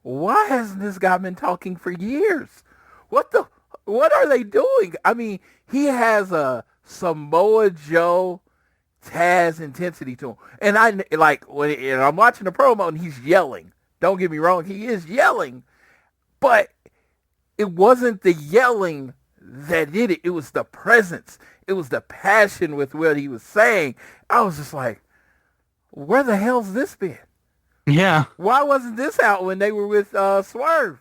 D: why hasn't this guy been talking for years? What are they doing? I mean, he has a Samoa Joe Taz intensity to him. And when I'm watching the promo and he's yelling. Don't get me wrong, he is yelling, but it wasn't the yelling that did it. It was the presence. It was the passion with what he was saying. I was just like, where the hell's this been?
C: Yeah.
D: Why wasn't this out when they were with Swerve?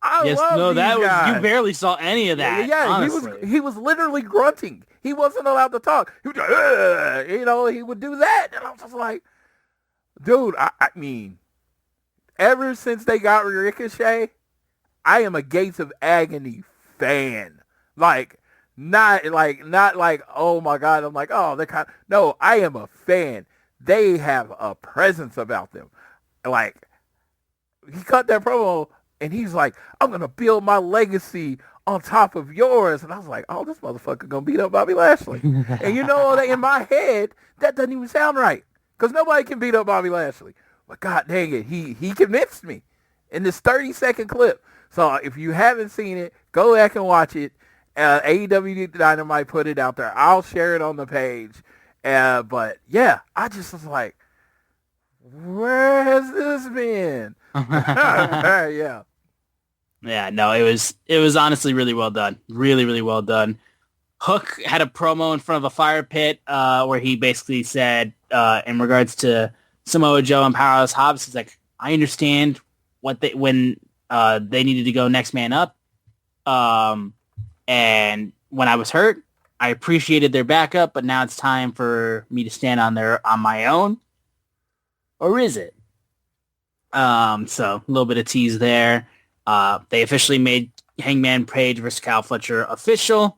D: I love these guys.
C: You barely saw any of that.
D: Yeah,
C: honestly.
D: he was literally grunting. He wasn't allowed to talk. He was like, he would do that. And I was just like, dude, I mean, ever since they got Ricochet, I am a Gates of Agony fan. Not like, oh my God, I'm like, oh, no, I am a fan. They have a presence about them. Like, he cut that promo, and he's like, I'm going to build my legacy on top of yours. And I was like, oh, this motherfucker going to beat up Bobby Lashley. And in my head, that doesn't even sound right. Because nobody can beat up Bobby Lashley. But God dang it, he convinced me in this 30-second clip. So if you haven't seen it, go back and watch it. AEW Dynamite put it out there. I'll share it on the page. But yeah, I just was like, where has this been? Yeah.
C: Yeah, no, it was honestly really well done. Really, really well done. Hook had a promo in front of a fire pit where he basically said, in regards to Samoa Joe and Powerhouse Hobbs, he's like, I understand when they needed to go next man up. And when I was hurt, I appreciated their backup, but now it's time for me to stand on my own. Or is it? So a little bit of tease there. They officially made Hangman Page versus Kyle Fletcher official.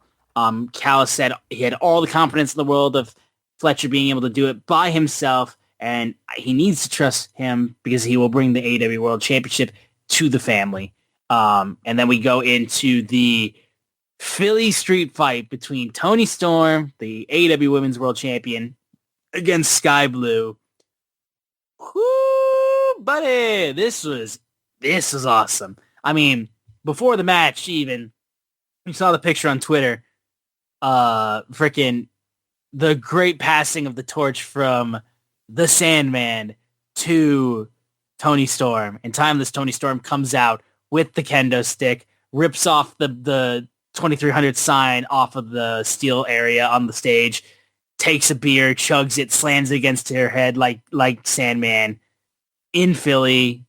C: Cal said he had all the confidence in the world of Fletcher being able to do it by himself, and he needs to trust him because he will bring the AEW World Championship to the family. And then we go into the Philly street fight between Toni Storm, the AEW Women's World Champion, against Sky Blue. Whoo, buddy, this was awesome. I mean, before the match, even you saw the picture on Twitter. Freaking the great passing of the torch from the Sandman to Toni Storm. In time, this Toni Storm comes out with the kendo stick, rips off the 2300 sign off of the steel area on the stage, takes a beer, chugs it, slams it against her head like Sandman in Philly.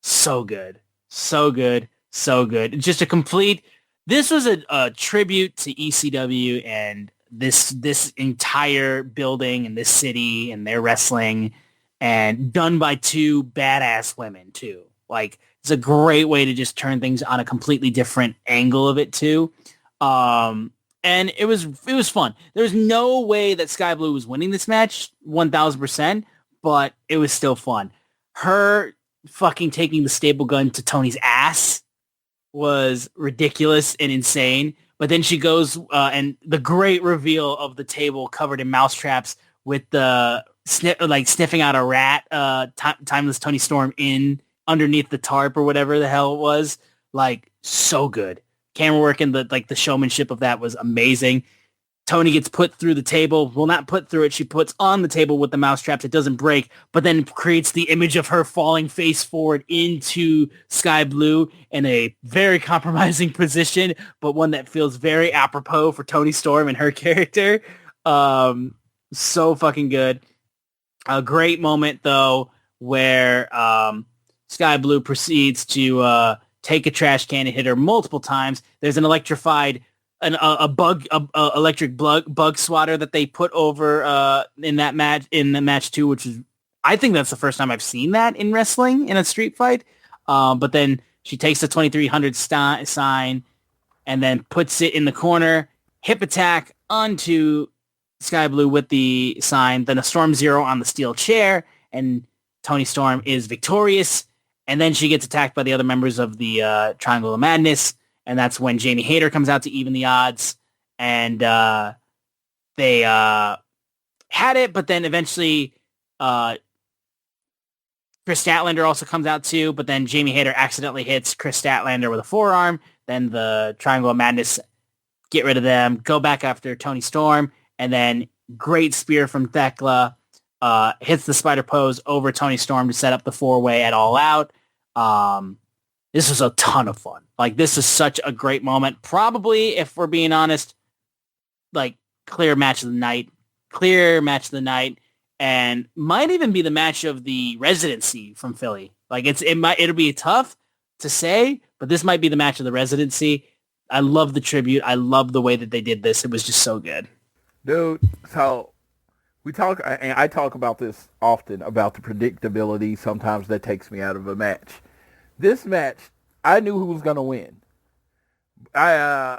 C: So good. So good. So good. Just a complete... This was a tribute to ECW and this entire building and this city and their wrestling, and done by two badass women too. Like, it's a great way to just turn things on a completely different angle of it too. And it was fun. There was no way that Sky Blue was winning this match 1000%, but it was still fun. Her fucking taking the staple gun to Tony's ass was ridiculous and insane. But then she goes and the great reveal of the table covered in mousetraps with the sniffing out a rat, timeless Toni Storm in underneath the tarp or whatever the hell it was. Like, so good. Camera work and the showmanship of that was amazing. Tony gets put through the table. Well, not put through it. She puts on the table with the mousetraps. It doesn't break, but then creates the image of her falling face forward into Sky Blue in a very compromising position, but one that feels very apropos for Toni Storm and her character. So fucking good. A great moment, though, where Sky Blue proceeds to take a trash can and hit her multiple times. There's an electrified... electric bug swatter that they put over in the match too, which is, I think that's the first time I've seen that in wrestling in a street fight. But then she takes the 2300 sign and then puts it in the corner, hip attack onto Sky Blue with the sign, then a Storm Zero on the steel chair, and Toni Storm is victorious. And then she gets attacked by the other members of the Triangle of Madness. And that's when Jamie Hayter comes out to even the odds. And they had it, but then eventually Chris Statlander also comes out too, but then Jamie Hayter accidentally hits Chris Statlander with a forearm. Then the Triangle of Madness get rid of them, go back after Tony Storm, and then great spear from Thekla, hits the spider pose over Tony Storm to set up the 4-way at All Out. This was a ton of fun. Like, this is such a great moment. Probably, if we're being honest, like, clear match of the night, and might even be the match of the residency from Philly. Like, it'll be tough to say, but this might be the match of the residency. I love the tribute. I love the way that they did this. It was just so good.
D: Dude, so and I talk about this often, about the predictability sometimes that takes me out of a match. This match, I knew who was going to win. I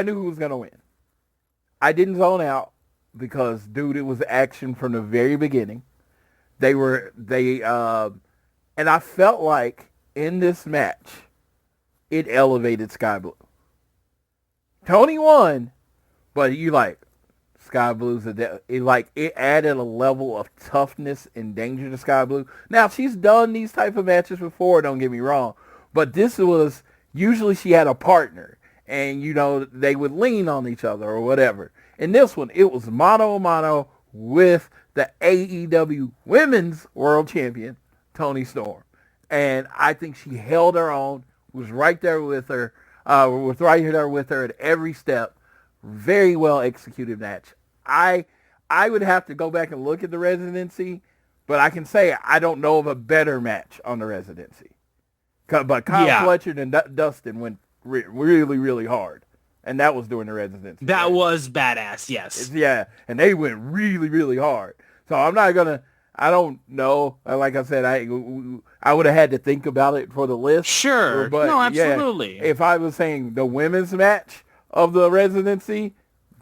D: knew who was going to win. I didn't zone out because, dude, it was action from the very beginning. And I felt like in this match, it elevated Sky Blue. Tony won, but Sky Blue's it added a level of toughness and danger to Sky Blue. Now, she's done these type of matches before, don't get me wrong, but this was, usually she had a partner, and, they would lean on each other or whatever. In this one, it was mano a mano with the AEW Women's World Champion, Tony Storm. And I think she held her own, was right there with her, at every step. Very well executed match. I would have to go back and look at the residency, but I can say I don't know of a better match on the residency. But Kyle Fletcher and Dustin went really, really hard. And that was during the residency.
C: That was badass, yes.
D: Yeah, and they went really, really hard. So I'm not going to, I don't know. Like I said, I would have had to think about it for the list.
C: Sure.
D: But
C: no, absolutely.
D: Yeah, if I was saying the women's match of the residency,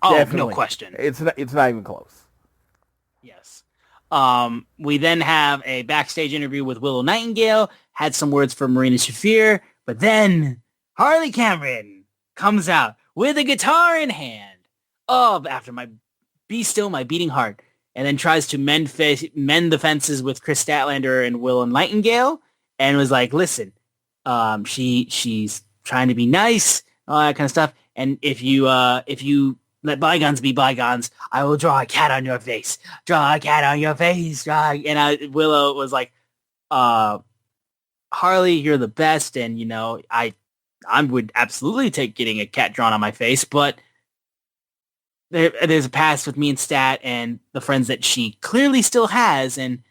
C: definitely. No question.
D: It's not even close.
C: Yes. We then have a backstage interview with Willow Nightingale, had some words from Marina Shafir, but then Harley Cameron comes out with a guitar in hand of After My Be Still My Beating Heart, and then tries to mend the fences with Chris Statlander and Willow Nightingale, and was like, listen, she's trying to be nice, all that kind of stuff, and if you let bygones be bygones, I will draw a cat on your face. Draw a cat on your face. Willow was like, Harley, you're the best, and I would absolutely take getting a cat drawn on my face, but there's a past with me and Stat and the friends that she clearly still has, and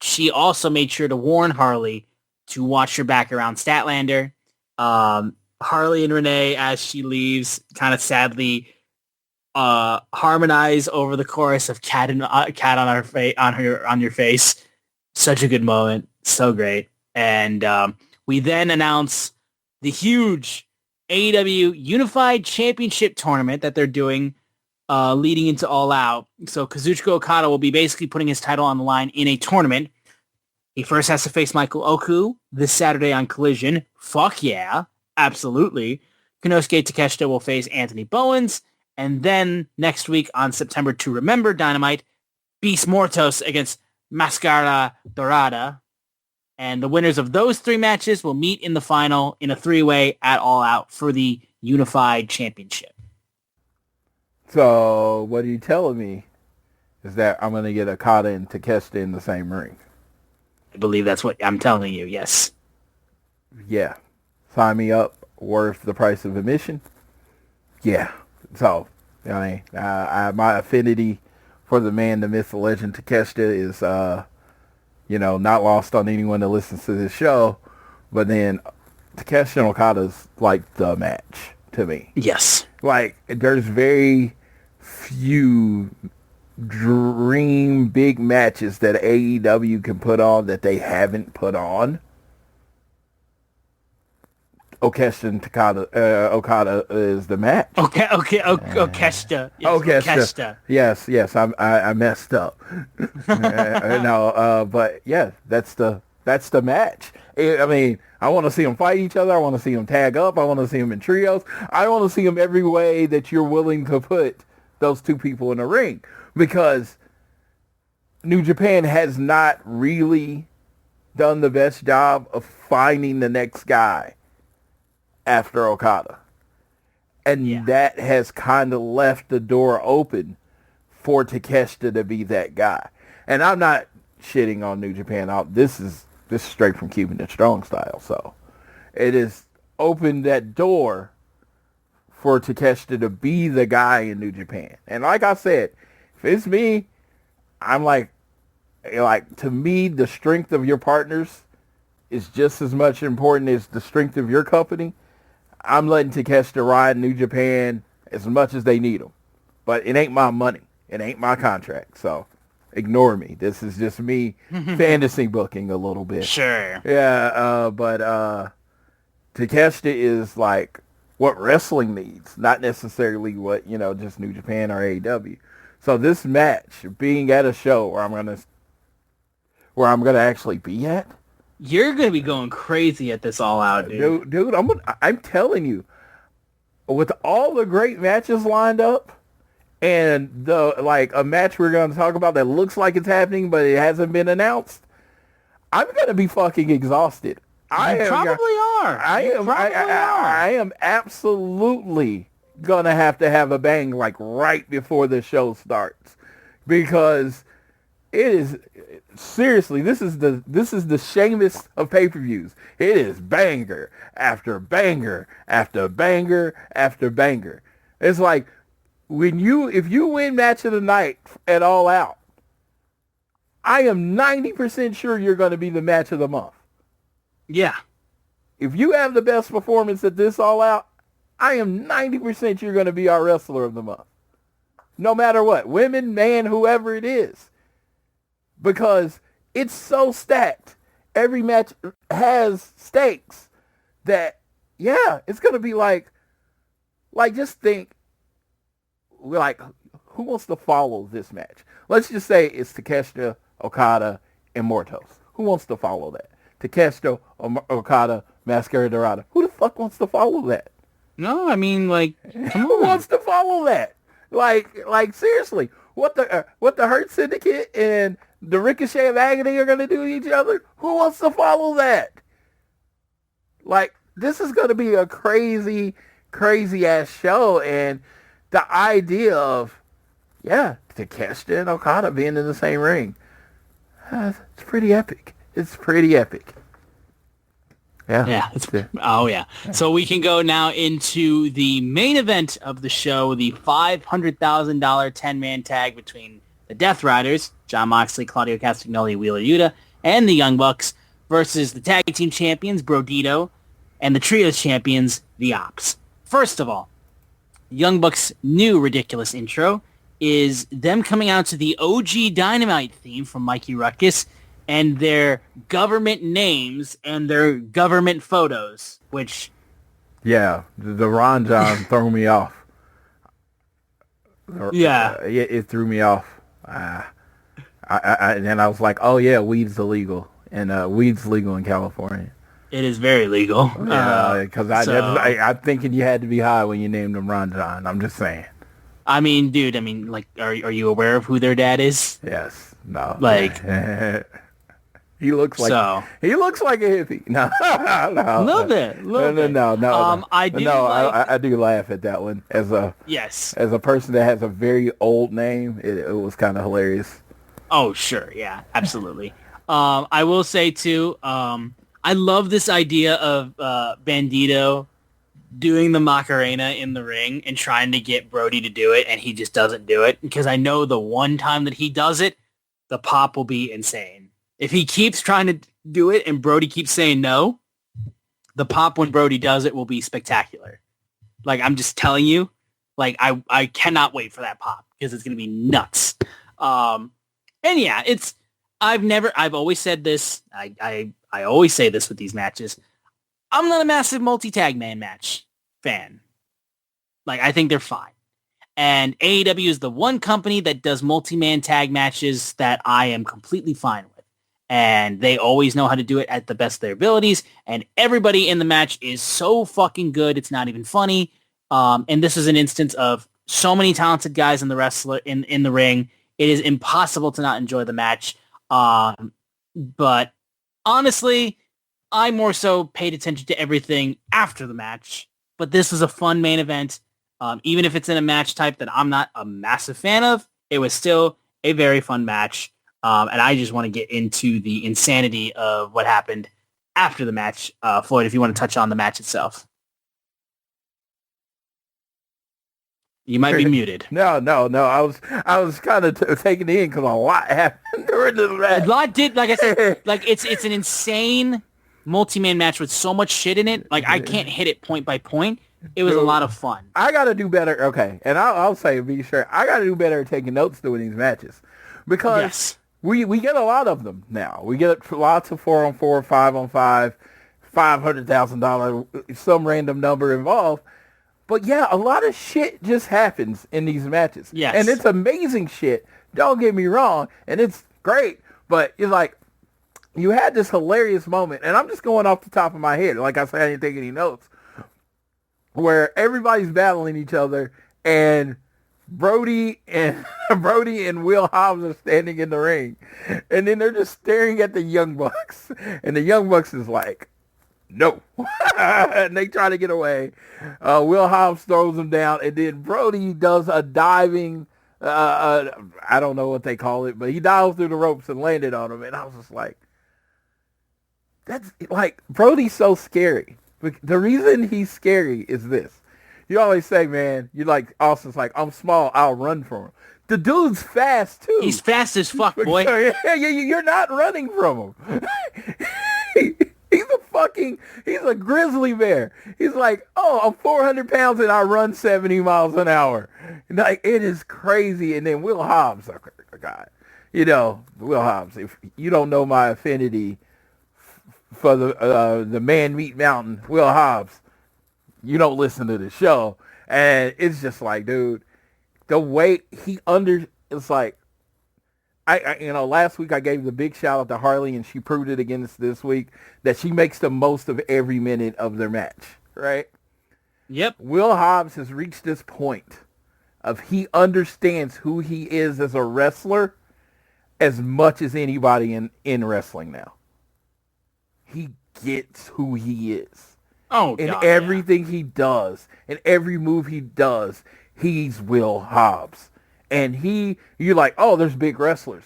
C: she also made sure to warn Harley to watch her back around Statlander. Harley and Renee, as she leaves, kind of sadly harmonize over the chorus of "Cat on your face." Such a good moment, so great. And we then announce the huge AEW Unified Championship tournament that they're doing leading into All Out. So Kazuchika Okada will be basically putting his title on the line in a tournament. He first has to face Michael Oku this Saturday on Collision. Fuck yeah, absolutely. Konosuke Takeshita will face Anthony Bowens. And then next week on September to Remember Dynamite, Beast Mortos against Mascara Dorada. And the winners of those three matches will meet in the final in a 3-way at All Out for the Unified Championship.
D: So what are you telling me is that I'm going to get Okada and Takeshita in the same ring?
C: I believe that's what I'm telling you, yes.
D: Yeah. Sign me up. Worth the price of admission? Yeah. So, my affinity for the man, the myth, the legend, Takeshita is, not lost on anyone that listens to this show. But then Takeshita and Okada's like the match to me.
C: Yes.
D: Like, there's very few dream big matches that AEW can put on that they haven't put on. Okeshita and Okada is the match.
C: Okeshita.
D: Yes, Yes, I messed up. But yeah, that's the match. I mean, I want to see them fight each other. I want to see them tag up. I want to see them in trios. I want to see them every way that you're willing to put those two people in a ring, because New Japan has not really done the best job of finding the next guy after Okada. And that has kind of left the door open for Takeshita to be that guy. And I'm not shitting on New Japan. This is straight from Keeping It Strong style. So it has opened that door for Takeshita to be the guy in New Japan. And like I said, if it's me, I'm like to me, the strength of your partners is just as much important as the strength of your company. I'm letting Takeshita ride New Japan as much as they need him. But it ain't my money. It ain't my contract. So ignore me. This is just me fantasy booking a little bit.
C: Sure.
D: Yeah, but Takeshita is like what wrestling needs, not necessarily what, just New Japan or AEW. So this match, being at a show where I'm gonna actually be at,
C: you're gonna be going crazy at this All Out, dude.
D: Dude, I'm telling you, with all the great matches lined up, and a match we're gonna talk about that looks like it's happening but it hasn't been announced, I'm gonna be fucking exhausted.
C: You probably are.
D: I am absolutely gonna have to have a bang like right before the show starts, because it is seriously, this is the Sheamus of pay-per-views. It is banger after banger after banger after banger. It's like if you win match of the night at All Out, I am 90% sure you're going to be the match of the month.
C: Yeah.
D: If you have the best performance at this All Out, I am 90% you're going to be our wrestler of the month. No matter what, women, man, whoever it is. Because it's so stacked. Every match has stakes that, it's going to be like just think, who wants to follow this match? Let's just say it's Takeshita, Okada, and Mortos. Who wants to follow that? Takeshita, Okada, Mascara Dorada. Who the fuck wants to follow that?
C: No, I mean, come on.
D: Who wants to follow that? Seriously, what the Hurt Syndicate and the Ricochet of Agony are going to do to each other? Who wants to follow that? This is going to be a crazy, crazy ass show, and the idea of, Takeshita and Okada being in the same ring, it's pretty epic. It's pretty epic. Yeah.
C: Yeah. So we can go now into the main event of the show, the $500,000 10-man tag between the Death Riders, Jon Moxley, Claudio Castagnoli, Wheeler Yuta, and the Young Bucks versus the tag team champions, Brodito, and the trios champions, the Ops. First of all, Young Bucks' new ridiculous intro is them coming out to the OG Dynamite theme from Mikey Ruckus and their government names and their government photos, which...
D: Yeah, the Ron John threw me off. It threw me off. And then I was like, oh yeah, weed's illegal. And weed's legal in California.
C: It is very legal.
D: Yeah, because I'm thinking you had to be high when you named him Ron John. I'm just saying.
C: I mean, dude, are you aware of who their dad is?
D: Yes. No. He looks like a hippie. No.
C: A little bit.
D: No. I do laugh at that one as a person that has a very old name. It was kind of hilarious.
C: Oh, sure. Yeah, absolutely. I will say too, I love this idea of Bandito doing the Macarena in the ring and trying to get Brody to do it, and he just doesn't do it, because I know the one time that he does it, the pop will be insane. If he keeps trying to do it and Brody keeps saying no, the pop when Brody does it will be spectacular. I'm just telling you, I cannot wait for that pop, because it's going to be nuts. And yeah, I've always said this. I always say this with these matches. I'm not a massive multi-tag man match fan. I think they're fine. And AEW is the one company that does multi-man tag matches that I am completely fine with. And they always know how to do it at the best of their abilities. And everybody in the match is so fucking good, it's not even funny. And this is an instance of so many talented guys in the ring. It is impossible to not enjoy the match. But Honestly, I more so paid attention to everything after the match, but this was a fun main event. Even if it's in a match type that I'm not a massive fan of, it was still a very fun match. And I just want to get into the insanity of what happened after the match. Floyd, if you want to touch on the match itself. You might be muted.
D: No. I was kind of taking it in because a lot happened during the match.
C: A lot did, like I said, like it's an insane multi-man match with so much shit in it. Like I can't hit it point by point. It was a lot of fun.
D: I got to do better. Okay, and I'll say, be sure, I got to do better at taking notes doing these matches because we get a lot of them now. We get lots of 4-on-4, 5-on-5, $500,000, some random number involved. But yeah, a lot of shit just happens in these matches.
C: Yes.
D: And it's amazing shit. Don't get me wrong. And it's great. But it's like, you had this hilarious moment. And I'm just going off the top of my head. Like I said, I didn't take any notes. Where everybody's battling each other. And Brody and Will Hobbs are standing in the ring. And then they're just staring at the Young Bucks. And the Young Bucks is like, no. And they try to get away. Will Hobbs throws him down. And then Brody does a diving, I don't know what they call it, but he dives through the ropes and landed on him. And I was just like, that's like, Brody's so scary. The reason he's scary is this. You always say, man, you like, Austin's like, I'm small, I'll run from him. The dude's fast, too.
C: He's fast as fuck, boy.
D: Yeah, you're not running from him. He's a grizzly bear. He's like, oh, I'm 400 pounds and I run 70 miles an hour. Like, it is crazy. And then Will Hobbs, God, Will Hobbs, if you don't know my affinity for the Man Meat Mountain, Will Hobbs, you don't listen to the show. And it's just like, dude, the way it's like, last week I gave the big shout out to Harley, and she proved it again this week that she makes the most of every minute of their match, right?
C: Yep.
D: Will Hobbs has reached this point of he understands who he is as a wrestler as much as anybody in wrestling now. He gets who he is.
C: Oh,
D: and
C: God,
D: everything he does, and every move he does, he's Will Hobbs. And you're like, oh, there's big wrestlers,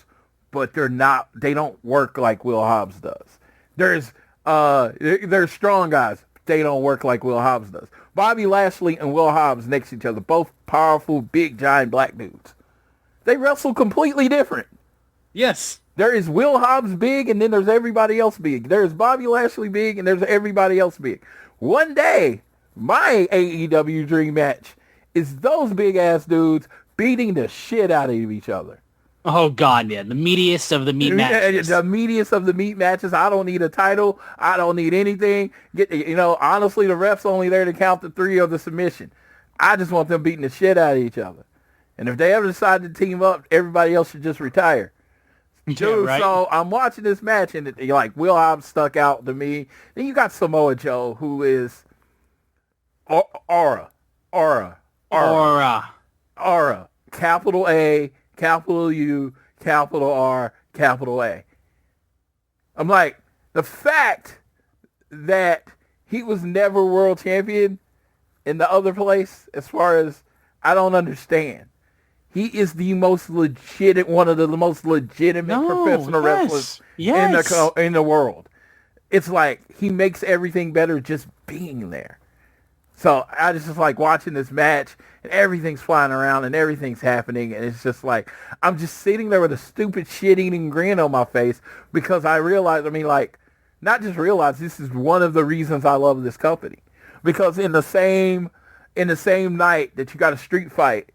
D: but they don't work like Will Hobbs does. There's strong guys. They don't work like Will Hobbs does. Bobby Lashley and Will Hobbs next to each other, both powerful, big, giant black dudes. They wrestle completely different.
C: Yes.
D: There is Will Hobbs big, and then there's everybody else big. There's Bobby Lashley big, and there's everybody else big. One day, my AEW dream match is those big-ass dudes beating the shit out of each other.
C: Oh, God, yeah. The meatiest of the meat matches.
D: The meatiest of the meat matches. I don't need a title. I don't need anything. Honestly, the ref's only there to count the 3 of the submission. I just want them beating the shit out of each other. And if they ever decide to team up, everybody else should just retire. Dude, yeah, right? So I'm watching this match, and like Will Hobbs stuck out to me. Then you got Samoa Joe, who is Aura. Capital A, capital U, capital R, capital A. I'm like, the fact that he was never world champion in the other place, as far as, I don't understand. He is one of the most legitimate professional wrestlers in the world. It's like he makes everything better just being there. So I just like watching this match, and everything's flying around and everything's happening, and it's just like I'm just sitting there with a stupid shit-eating grin on my face because I realize, not just realize, this is one of the reasons I love this company. Because in the same night that you got a street fight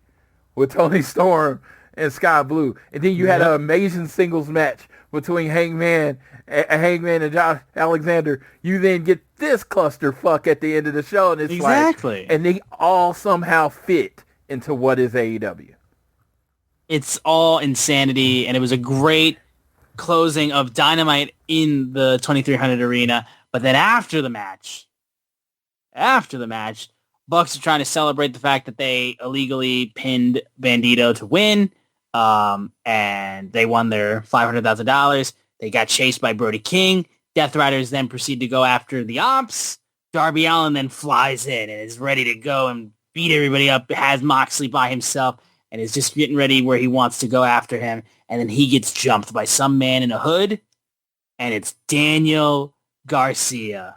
D: with Tony Storm and Sky Blue, and then you had an amazing singles match between Hangman and Josh Alexander, you then get this clusterfuck at the end of the show, and it's
C: exactly.
D: And they all somehow fit into what is AEW.
C: It's all insanity, and it was a great closing of Dynamite in the 2300 arena. But then after the match, Bucks are trying to celebrate the fact that they illegally pinned Bandito to win, and they won their $500,000. They got chased by Brody King. Death Riders then proceed to go after the Ops. Darby Allin then flies in and is ready to go and beat everybody up, has Moxley by himself, and is just getting ready where he wants to go after him. And then he gets jumped by some man in a hood, and it's Daniel Garcia.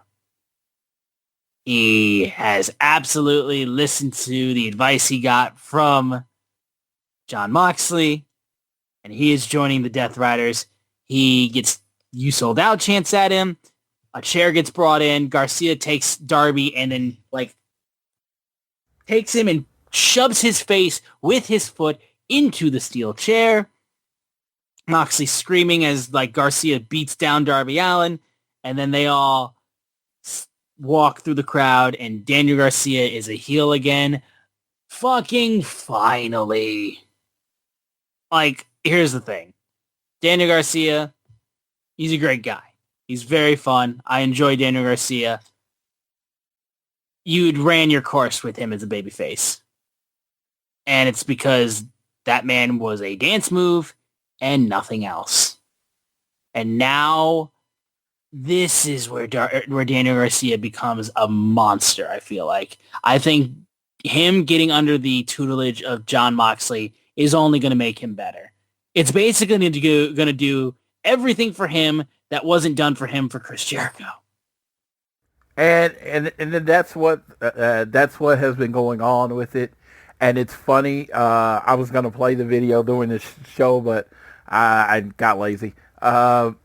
C: He has absolutely listened to the advice he got from Jon Moxley, and he is joining the Death Riders. He gets "You Sold Out" chants at him. A chair gets brought in. Garcia takes Darby and then takes him and shoves his face with his foot into the steel chair. Moxley screaming as Garcia beats down Darby Allin, and then they all walk through the crowd, and Daniel Garcia is a heel again. Fucking finally. Here's the thing. Daniel Garcia, he's a great guy. He's very fun. I enjoy Daniel Garcia. You'd ran your course with him as a babyface. And it's because that man was a dance move and nothing else. And now this is where Daniel Garcia becomes a monster, I feel like. I think him getting under the tutelage of Jon Moxley is only going to make him better. It's basically going to do everything for him that wasn't done for him for Chris Jericho.
D: And that's what has been going on with it. And it's funny. I was going to play the video during the show, but I got lazy. Brian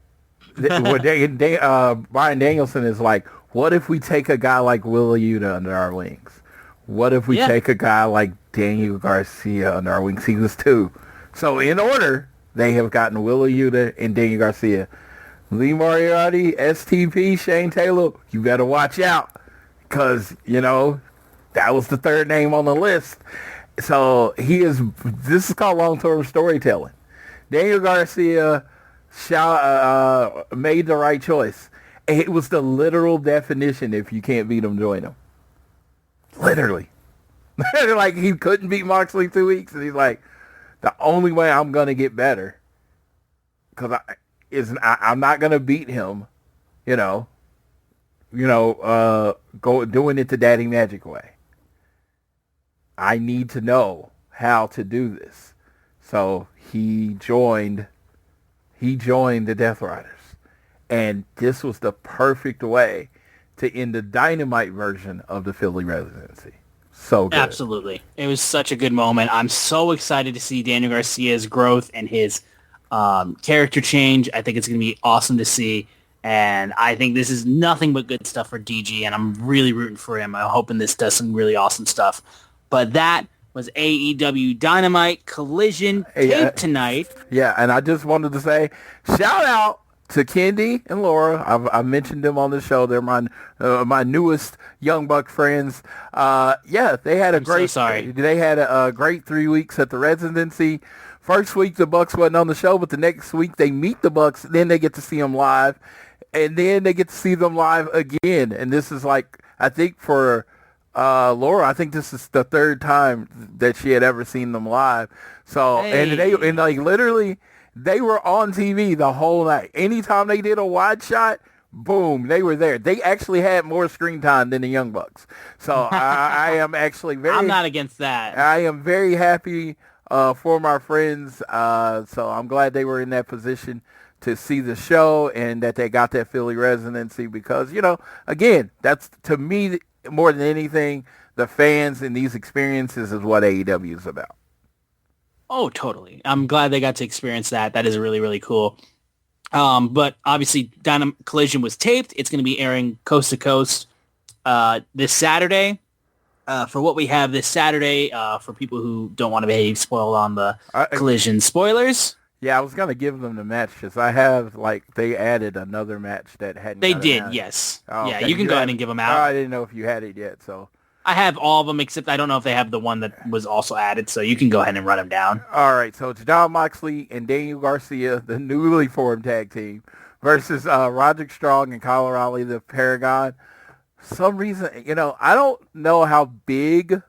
D: Danielson is like, what if we take a guy like Willa Yuta under our wings? What if we take a guy like Daniel Garcia under our wings? He was 2. So in order, they have gotten Willa Yuta and Daniel Garcia. Lee Moriarty, STP, Shane Taylor, you better watch out because, that was the 3rd name on the list. So this is called long-term storytelling. Daniel Garcia made the right choice. It was the literal definition, if you can't beat him, join him. Literally. He couldn't beat Moxley 2 weeks, and he's like, the only way I'm going to get better, because I'm not going to beat him, doing it the Daddy Magic way. I need to know how to do this. So he joined the Death Riders. And this was the perfect way to end the Dynamite version of the Philly residency. So good.
C: Absolutely. It was such a good moment. I'm so excited to see Daniel Garcia's growth and his character change. I think it's going to be awesome to see. And I think this is nothing but good stuff for DG, and I'm really rooting for him. I'm hoping this does some really awesome stuff. But that was AEW Dynamite Collision taped tonight.
D: Yeah, and I just wanted to say, shout out to Kendi and Laura. I mentioned them on the show. They're my newest Young Buck friends. They had They had a great 3 weeks at the residency. First week the Bucks wasn't on the show, but the next week they meet the Bucks. Then they get to see them live, and then they get to see them live again. And this is I think for Laura, I think this is the 3rd time that she had ever seen them live. So literally. They were on TV the whole night. Anytime they did a wide shot, boom, they were there. They actually had more screen time than the Young Bucks. So I am actually
C: I'm not against that.
D: I am very happy for my friends. So I'm glad they were in that position to see the show and that they got that Philly residency because, again, that's, to me, more than anything, the fans and these experiences is what AEW is about.
C: Oh, totally. I'm glad they got to experience that. That is really, really cool. But obviously, Collision was taped. It's going to be airing coast to coast this Saturday. For what we have this Saturday, for people who don't want to be spoiled on the Collision spoilers.
D: Yeah, I was going to give them the match because I have, they added another match that hadn't.
C: They did, yes. Oh, yeah, okay. You can go ahead and give them out.
D: I didn't know if you had it yet, so.
C: I have all of them, except I don't know if they have the one that was also added, so you can go ahead and run them down.
D: All right, so it's Jon Moxley and Daniel Garcia, the newly formed tag team, versus Roderick Strong and Kyle O'Reilly, the Paragon. For some reason, I don't know how big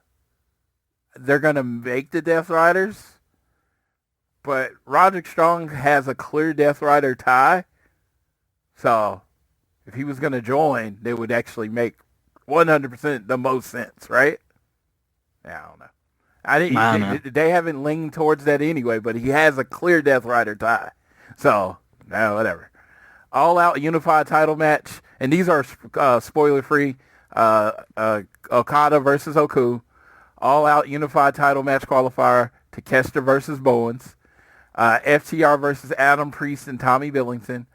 D: they're going to make the Death Riders, but Roderick Strong has a clear Death Rider tie, so if he was going to join, they would actually make 100% the most sense, right? Yeah, I don't know.
C: I don't know.
D: They haven't leaned towards that anyway, but he has a clear Death Rider tie. So, whatever. All Out unified title match, and these are spoiler-free. Okada versus Oku. All Out unified title match qualifier. Takeshita versus Bowens. FTR versus Adam Priest and Tommy Billington.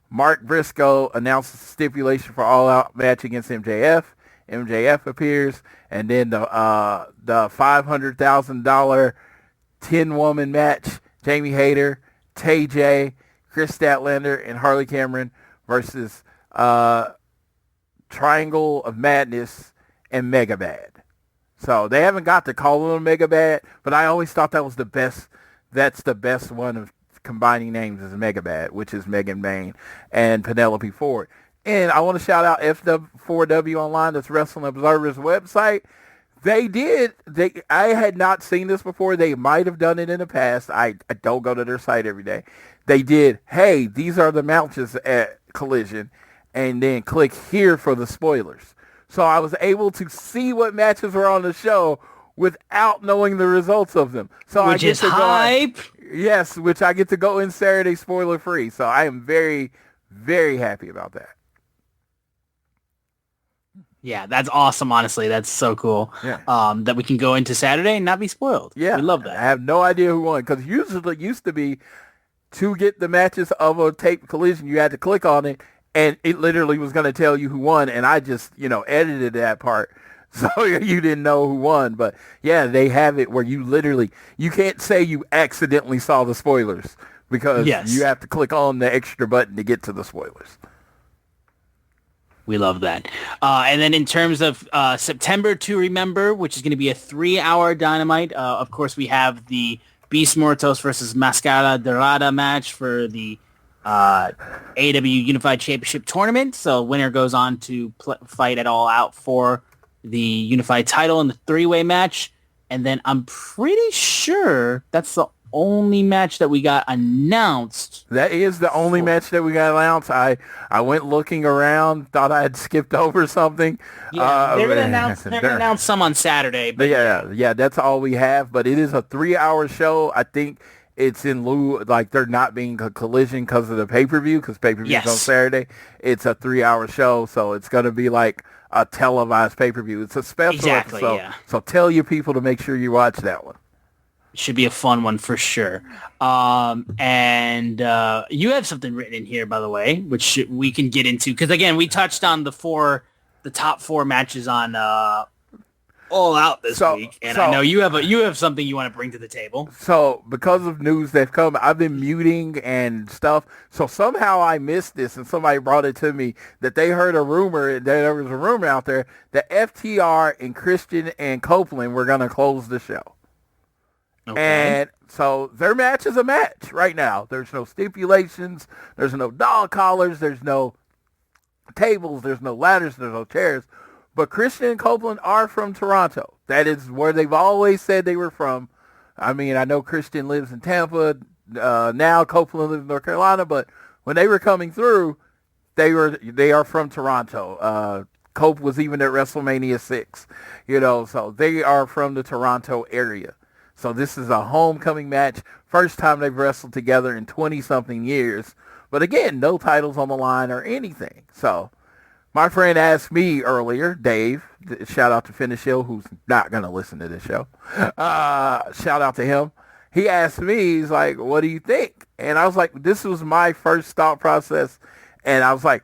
D: Mark Briscoe announces stipulation for All Out match against MJF. MJF appears, and then the $500,000 10-woman match: Jamie Hayter, Tay J, Chris Statlander, and Harley Cameron versus Triangle of Madness and Mega Bad. So they haven't got to call them Mega Bad, but I always thought that was the best. That's the best one of combining names is Mega Bad, which is Megan Bain and Penelope Ford. And I want to shout out FW4W Online, that's Wrestling Observer's website. I had not seen this before. They might have done it in the past. I don't go to their site every day. They did, hey, these are the matches at Collision, and then click here for the spoilers. So I was able to see what matches were on the show without knowing the results of them. So
C: which is hype.
D: Yes, which I get to go in Saturday spoiler free. So I am very, very happy about that.
C: Yeah, that's awesome, honestly. That's so cool.
D: Yeah.
C: That we can go into Saturday and not be spoiled.
D: Yeah.
C: We love that.
D: I have no idea who won, because usually it used to be to get the matches of a tape Collision, you had to click on it, and it literally was going to tell you who won, and I just, edited that part so you didn't know who won. But, yeah, they have it where you can't say you accidentally saw the spoilers, because you have to click on the extra button to get to the spoilers.
C: We love that. And then in terms of September to Remember, which is going to be a 3-hour Dynamite, of course, we have the Beast Mortos versus Mascara Dorada match for the AEW Unified Championship Tournament. So winner goes on to fight at All Out for the Unified title in the 3-way match. And then I'm pretty sure that's the only match that we got announced.
D: That is the only match that we got announced. I went looking around, thought I had skipped over something.
C: Yeah, they're gonna announce some on Saturday.
D: But yeah, that's all we have. But it is a 3-hour show. I think it's in lieu, like there not being a Collision because of the pay-per-view, because pay-per-view's on Saturday. It's a 3-hour show, so it's going to be like a televised pay-per-view. It's a special episode. So tell your people to make sure you watch that one.
C: Should be a fun one for sure. And you have something written in here, by the way, which we can get into. Because, again, we touched on the top 4 matches on All Out this week. And I know you have something you want to bring to the table. So, because of news that's come, I've been muting and stuff. So, somehow I missed this, and somebody brought it to me that they heard a rumor, that there was a rumor out there that FTR and Christian and Copeland were going to close the show. Okay. And so their match is a match right now. There's no stipulations. There's no dog collars. There's no tables. There's no ladders. There's no chairs. But Christian and Copeland are from Toronto. That is where they've always said they were from. I mean, I know Christian lives in Tampa. Now Copeland lives in North Carolina. But when they were coming through, they are from Toronto. Cope was even at WrestleMania 6. So they are from the Toronto area. So this is a homecoming match. First time they've wrestled together in 20-something years. But again, no titles on the line or anything. So my friend asked me earlier, Dave, shout out to Finish Hill, who's not going to listen to this show. Shout out to him. He asked me, he's like, what do you think? And I was like, this was my first thought process. And I was like,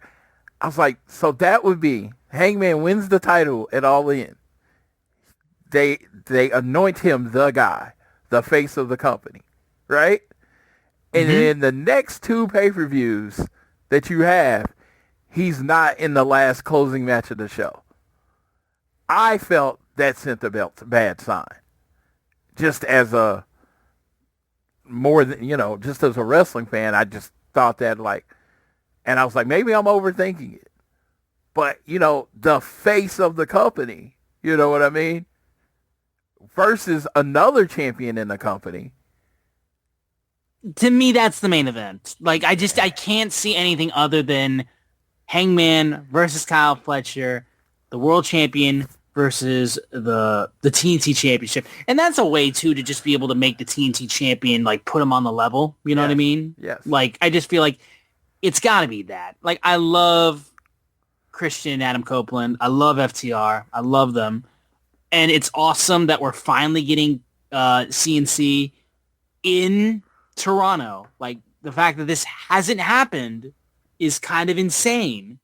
C: so that would be Hangman wins the title at All In. They anoint him the guy, the face of the company, right? And then the next 2 pay-per-views that you have, he's not in the last closing match of the show. I felt that sent the bad sign. Just as a just as a wrestling fan, I just thought that and I was like, maybe I'm overthinking it. But, the face of the company, you know what I mean? Versus another champion in the company. To me, that's the main event. I can't see anything other than Hangman versus Kyle Fletcher, the world champion versus the TNT championship. And that's a way too to just be able to make the TNT champion, like, put him on the level. You know what I mean?
D: Yes.
C: Like, I just feel like it's got to be that. Like, I love Christian and Adam Copeland. I love FTR. I love them. And it's awesome that we're finally getting CNC in Toronto. Like, the fact that this hasn't happened is kind of insane.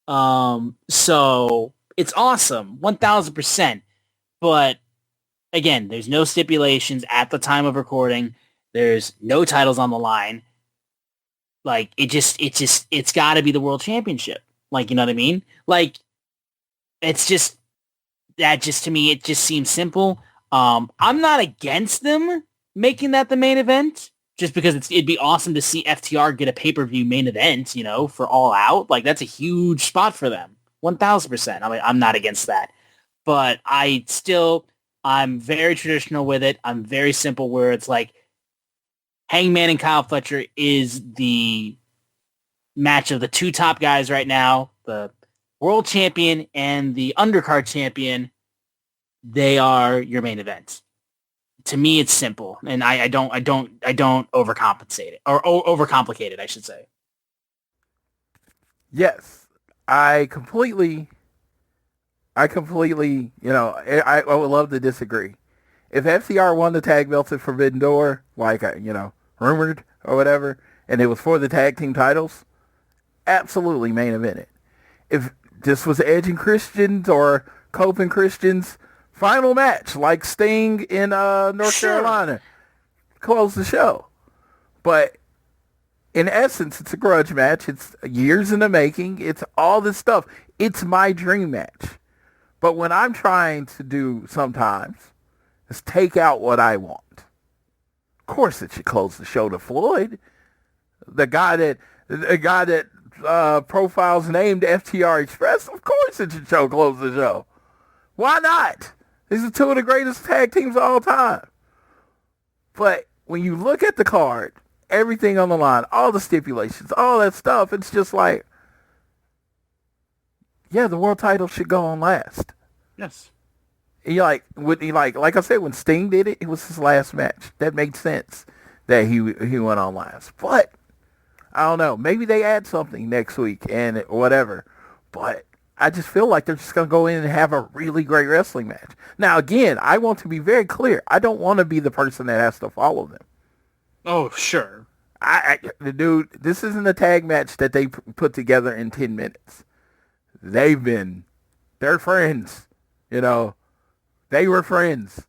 C: So it's awesome, 1000%. But again, there's no stipulations at the time of recording. There's no titles on the line. Like, it's got to be the world championship. Like, you know what I mean? Like, it's just, that just, to me, it just seems simple. I'm not against them making that the main event, just because it'd be awesome to see FTR get a pay-per-view main event, you know, for All Out. Like, that's a huge spot for them. 1000%. I mean, I'm not against that. But I'm very traditional with it. I'm very simple, where it's like, Hangman and Kyle Fletcher is the match of the two top guys right now, the world champion and the undercard champion. They are your main event. To me, it's simple, and I don't overcompensate it, or overcomplicate it, I should say.
D: Yes, I completely, you know, I would love to disagree. If FCR won the tag belts at Forbidden Door, like, you know, rumored or whatever, and it was for the tag team titles, absolutely main evented. If this was Edge and Christians or Cope and Christians final match, like Sting in North Carolina, close the show. But in essence, it's a grudge match. It's years in the making. It's all this stuff. It's my dream match. But when I'm trying to do sometimes is take out what I want. Of course it should close the show to Floyd. The guy that profiles named FTR Express, of course it should close the show. Why not? These are two of the greatest tag teams of all time. But when you look at the card, everything on the line, all the stipulations, all that stuff, it's just like, yeah, the world title should go on last.
C: Yes.
D: Like I said, when Sting did it, it was his last match. That made sense that he went on last. But I don't know. Maybe they add something next week and whatever. But I just feel like they're just going to go in and have a really great wrestling match. Now, again, I want to be very clear. I don't want to be the person that has to follow them.
C: Oh, sure.
D: This isn't a tag match that they put together in 10 minutes. They're friends. You know, they were friends.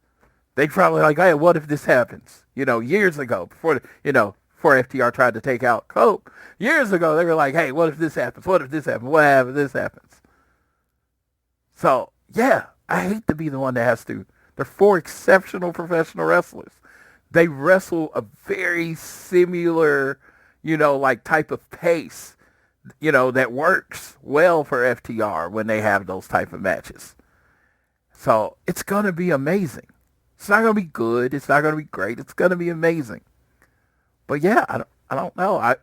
D: They probably like, hey, what if this happens? You know, years ago, before FTR tried to take out Cope, years ago, they were like, hey, what if this happens? What if this happens? What happens if this happens? So, yeah, I hate to be the one that has to. They're four exceptional professional wrestlers. They wrestle a very similar, you know, like type of pace, you know, that works well for FTR when they have those type of matches. So it's going to be amazing. It's not going to be good. It's not going to be great. It's going to be amazing. But yeah, I don't know.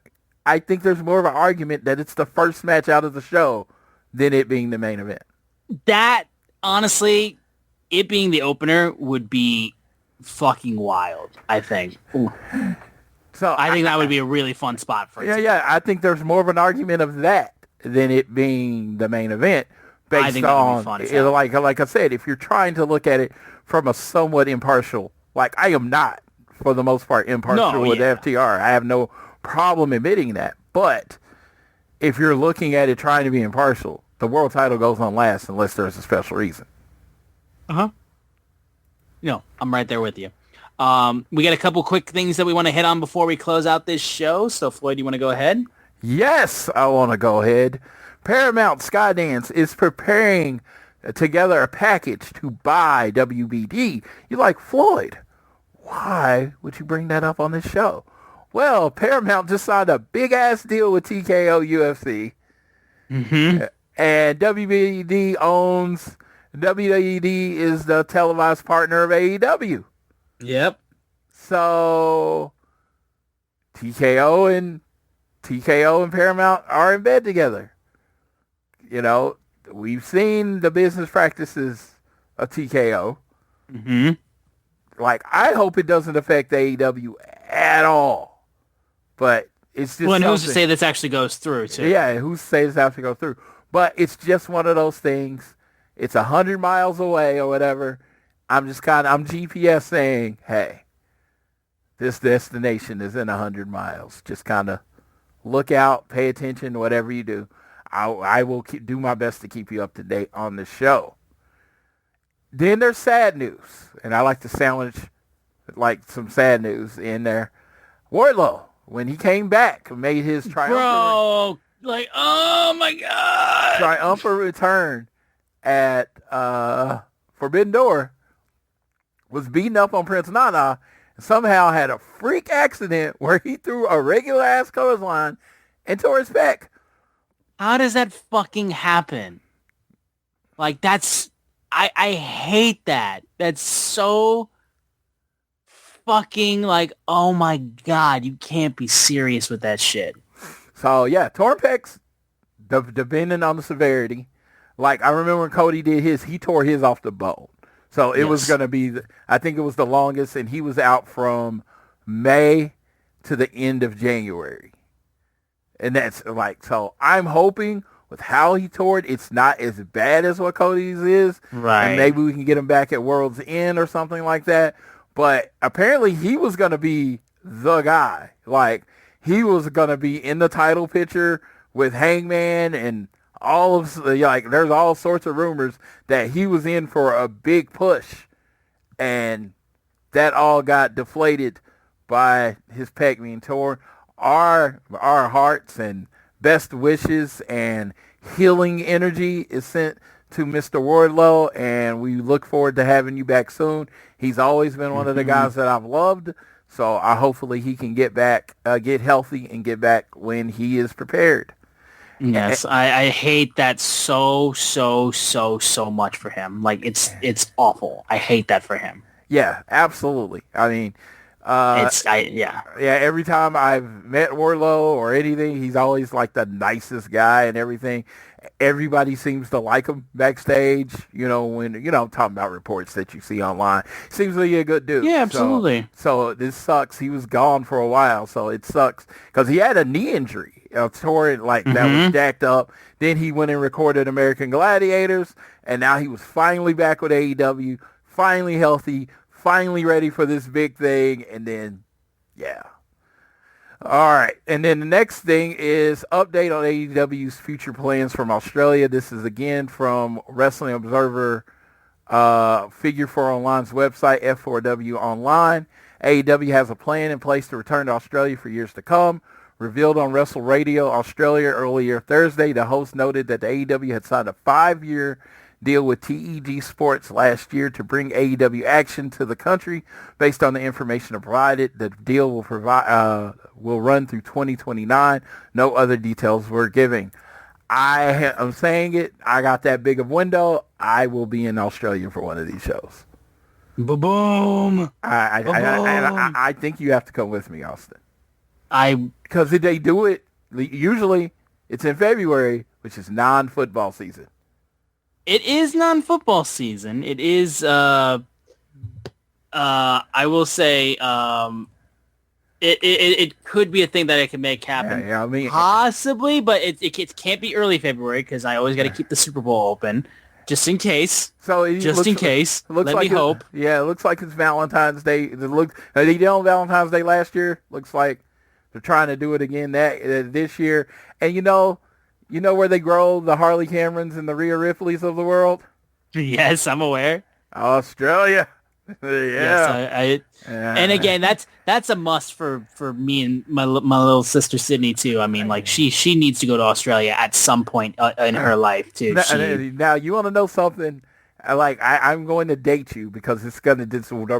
D: I think there's more of an argument that it's the first match out of the show than it being the main event.
C: That, honestly, it being the opener would be fucking wild, I think. Ooh. So I think that would be a really fun spot for it.
D: Yeah. I think there's more of an argument of that than it being the main event. Based
C: I think
D: on,
C: that would be fun.
D: Like I said, if you're trying to look at it from a somewhat impartial, like I am not, for the most part, impartial with FTR. I have no problem admitting that. But if you're looking at it trying to be impartial, the world title goes on last unless there's a special reason.
C: Uh-huh. No, I'm right there with you. We got a couple quick things that we want to hit on before we close out this show. So, Floyd, you want to go ahead?
D: Yes, I want to go ahead. Paramount Skydance is preparing together a package to buy WBD. You're like, Floyd, why would you bring that up on this show? Well, Paramount just signed a big-ass deal with TKO UFC.
C: Mm-hmm.
D: And WBD owns... WBD is the televised partner of AEW.
C: Yep.
D: So TKO and Paramount are in bed together. you know, we've seen the business practices of TKO.
C: Mm-hmm.
D: Like, I hope it doesn't affect AEW at all. But it's just
C: and who's to say this actually goes through, too?
D: Yeah, who's to say this has to go through? But it's just one of those things. It's 100 miles away or whatever. I'm GPS saying, hey, this destination is in 100 miles. Just kind of look out, pay attention, whatever you do. I will do my best to keep you up to date on the show. Then there's sad news, and I like to sandwich like some sad news in there. Wardlow, when he came back, made his
C: triumphant oh my God,
D: triumphant return at Forbidden Door, was beating up on Prince Nana, and somehow had a freak accident where he threw a regular ass clothesline and tore his pec.
C: How does that fucking happen? Like, I hate that. That's so fucking like, oh my God, you can't be serious with that shit.
D: So yeah, torn pecs, depending on the severity. Like, I remember when Cody did his, he tore his off the bone. So it was going to be, I think it was the longest, and he was out from May to the end of January. And that's like, so I'm hoping with how he tore it, it's not as bad as what Cody's is.
C: Right.
D: And maybe we can get him back at World's End or something like that. But apparently he was going to be the guy. Like, he was going to be in the title picture with Hangman, and all of, like, there's all sorts of rumors that he was in for a big push. And that all got deflated by his pec being torn. Our hearts and best wishes and healing energy is sent to Mr. Wardlow, and we look forward to having you back soon. He's always been one of the guys that I've loved, so hopefully he can get back, get healthy, and get back when he is prepared.
C: Yes, I hate that so much for him. Like, it's awful. I hate that for him.
D: Yeah, absolutely. I mean, every time I've met Wardlow or anything, he's always like the nicest guy and everything. Everybody seems to like him backstage, when, talking about reports that you see online. Seems like a good dude.
C: Yeah, absolutely.
D: So this sucks. He was gone for a while, so it sucks. Because he had a knee injury, tore it, that was jacked up. Then he went and recorded American Gladiators, and now he was finally back with AEW, finally healthy, finally ready for this big thing, and then, yeah. All right, and then the next thing is update on AEW's future plans from Australia. This is again from Wrestling Observer Figure 4 Online's website, F4W Online. AEW has a plan in place to return to Australia for years to come. Revealed on Wrestle Radio Australia earlier Thursday, the host noted that the AEW had signed a 5-year deal with TEG Sports last year to bring AEW action to the country. Based on the information provided, the deal will run through 2029. No other details were given. I'm saying it. I got that big of window. I will be in Australia for one of these shows.
C: Boom.
D: I think you have to come with me, Austin. Because they do it, usually it's in February, which is non-football season.
C: It is non-football season. It is, I will say, it could be a thing that I can make happen.
D: Yeah, I mean,
C: possibly, but it can't be early February because I always got to keep the Super Bowl open, just in case.
D: So
C: in case. Let me hope.
D: Yeah, it looks like it's Valentine's Day. They did on Valentine's Day last year. Looks like they're trying to do it again this year. And you know where they grow the Harley Camerons and the Rhea Ripleys of the world?
C: Yes, I'm aware.
D: Australia. Yeah.
C: Yes, and again, that's a must for me and my little sister Sydney too. I mean, like she needs to go to Australia at some point in her life too.
D: Now you want to know something? I'm going to date you because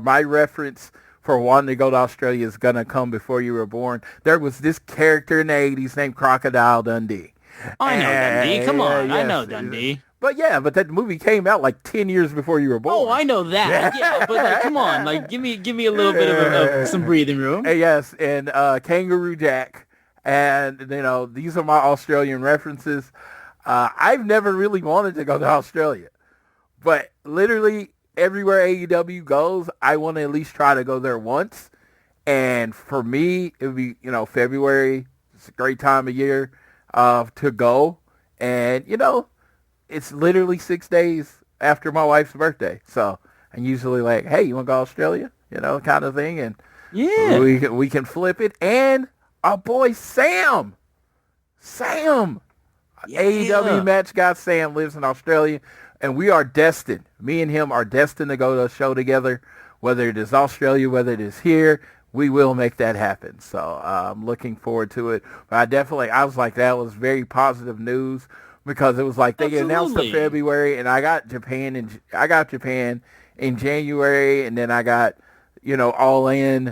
D: my reference for wanting to go to Australia is gonna come before you were born. There was this character in the 80s named Crocodile Dundee.
C: I know Dundee. Come on,
D: yes,
C: I know Dundee.
D: But that movie came out like 10 years before you were born.
C: Oh, I know that. Yeah, but come on, give me a little bit of some breathing room.
D: Yes, and Kangaroo Jack, and these are my Australian references. I've never really wanted to go to Australia, but literally everywhere AEW goes, I want to at least try to go there once. And for me, it would be, February. It's a great time of year to go. And, it's literally 6 days after my wife's birthday. So I'm usually like, hey, you want to go to Australia? Kind of thing. And
C: Yeah.
D: we can flip it. And our boy Sam.
C: Yeah.
D: AEW match guy Sam lives in Australia. And we are destined. Me and him are destined to go to a show together. Whether it is Australia, whether it is here, we will make that happen. So I'm looking forward to it. But I was like, that was very positive news because it was like they announced in February, and I got Japan in January, and then I got All In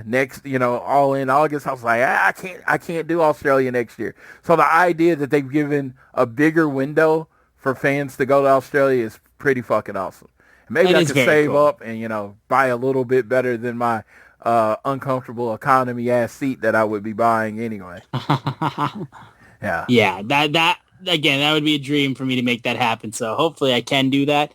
D: All In August. I was like, I can't do Australia next year. So the idea that they've given a bigger window for fans to go to Australia is pretty fucking awesome. Maybe I could save up and, buy a little bit better than my uncomfortable economy ass seat that I would be buying anyway. Yeah.
C: Yeah. That would be a dream for me to make that happen. So hopefully I can do that,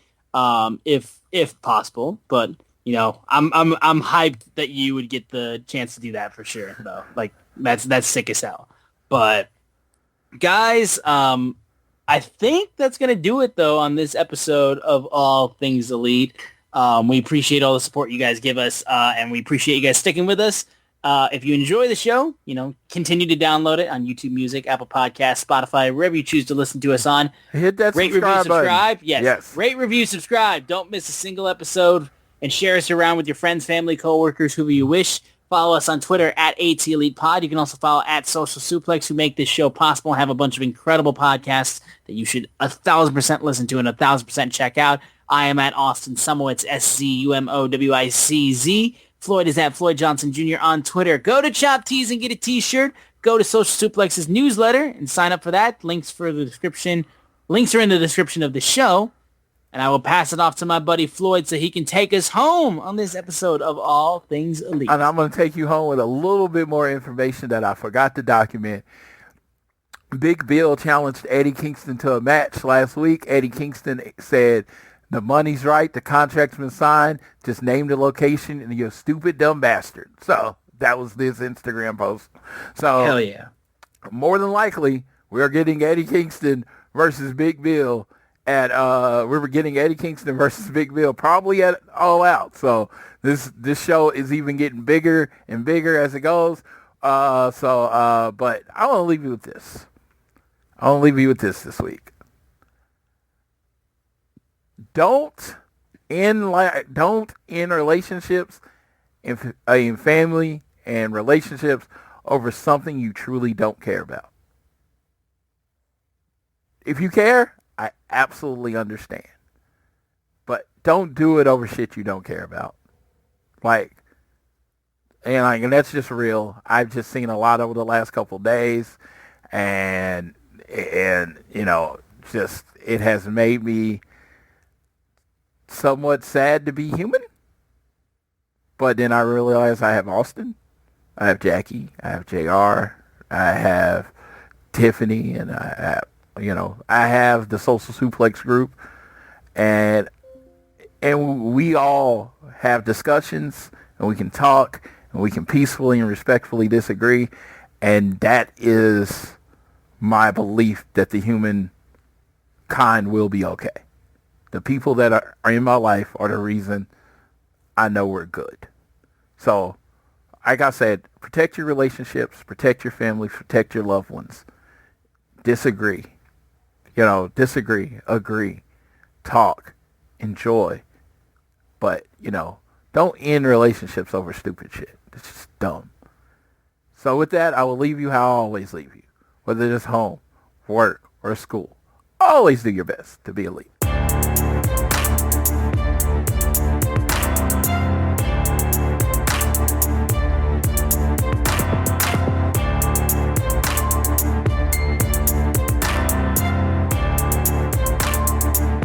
C: if possible. But I'm hyped that you would get the chance to do that for sure, though. Like that's sick as hell. But guys, I think that's going to do it, though, on this episode of All Things Elite. We appreciate all the support you guys give us, and we appreciate you guys sticking with us. If you enjoy the show, continue to download it on YouTube Music, Apple Podcasts, Spotify, wherever you choose to listen to us on.
D: Hit that
C: rate,
D: subscribe
C: review, subscribe.
D: button.
C: Yes. Rate, review, subscribe. Don't miss a single episode, and share us around with your friends, family, coworkers, whoever you wish. Follow us on Twitter at ATElitePod. You can also follow at Social Suplex, who make this show possible and have a bunch of incredible podcasts that you should 1,000% listen to and 1,000% check out. I am at Austin Sumowicz, SZUMOWICZ. Floyd is at Floyd Johnson Jr. on Twitter. Go to Chop Tees and get a t-shirt. Go to Social Suplex's newsletter and sign up for that. Links are in the description of the show. And I will pass it off to my buddy Floyd so he can take us home on this episode of All Things Elite.
D: And I'm going to take you home with a little bit more information that I forgot to document. Big Bill challenged Eddie Kingston to a match last week. Eddie Kingston said, the money's right, the contract's been signed, just name the location, and you're a stupid, dumb bastard. So that was this Instagram post. So
C: hell yeah.
D: More than likely, we're getting Eddie Kingston versus Big Bill versus Big Bill probably at All Out. So this show is even getting bigger and bigger as it goes. But I want to leave you with this. This week. Don't end relationships in family and relationships over something you truly don't care about. If you care, I absolutely understand. But don't do it over shit you don't care about. And that's just real. I've just seen a lot over the last couple of days, and just it has made me somewhat sad to be human. But then I realized I have Austin, I have Jackie, I have JR, I have Tiffany, and I have the Social Suplex group, and we all have discussions, and we can talk, and we can peacefully and respectfully disagree, and that is my belief that the human kind will be okay. The people that are in my life are the reason I know we're good. So, like I said, protect your relationships, protect your family, protect your loved ones. Disagree, agree, talk, enjoy. But, don't end relationships over stupid shit. It's just dumb. So with that, I will leave you how I always leave you. Whether it's home, work, or school. Always do your best to be elite.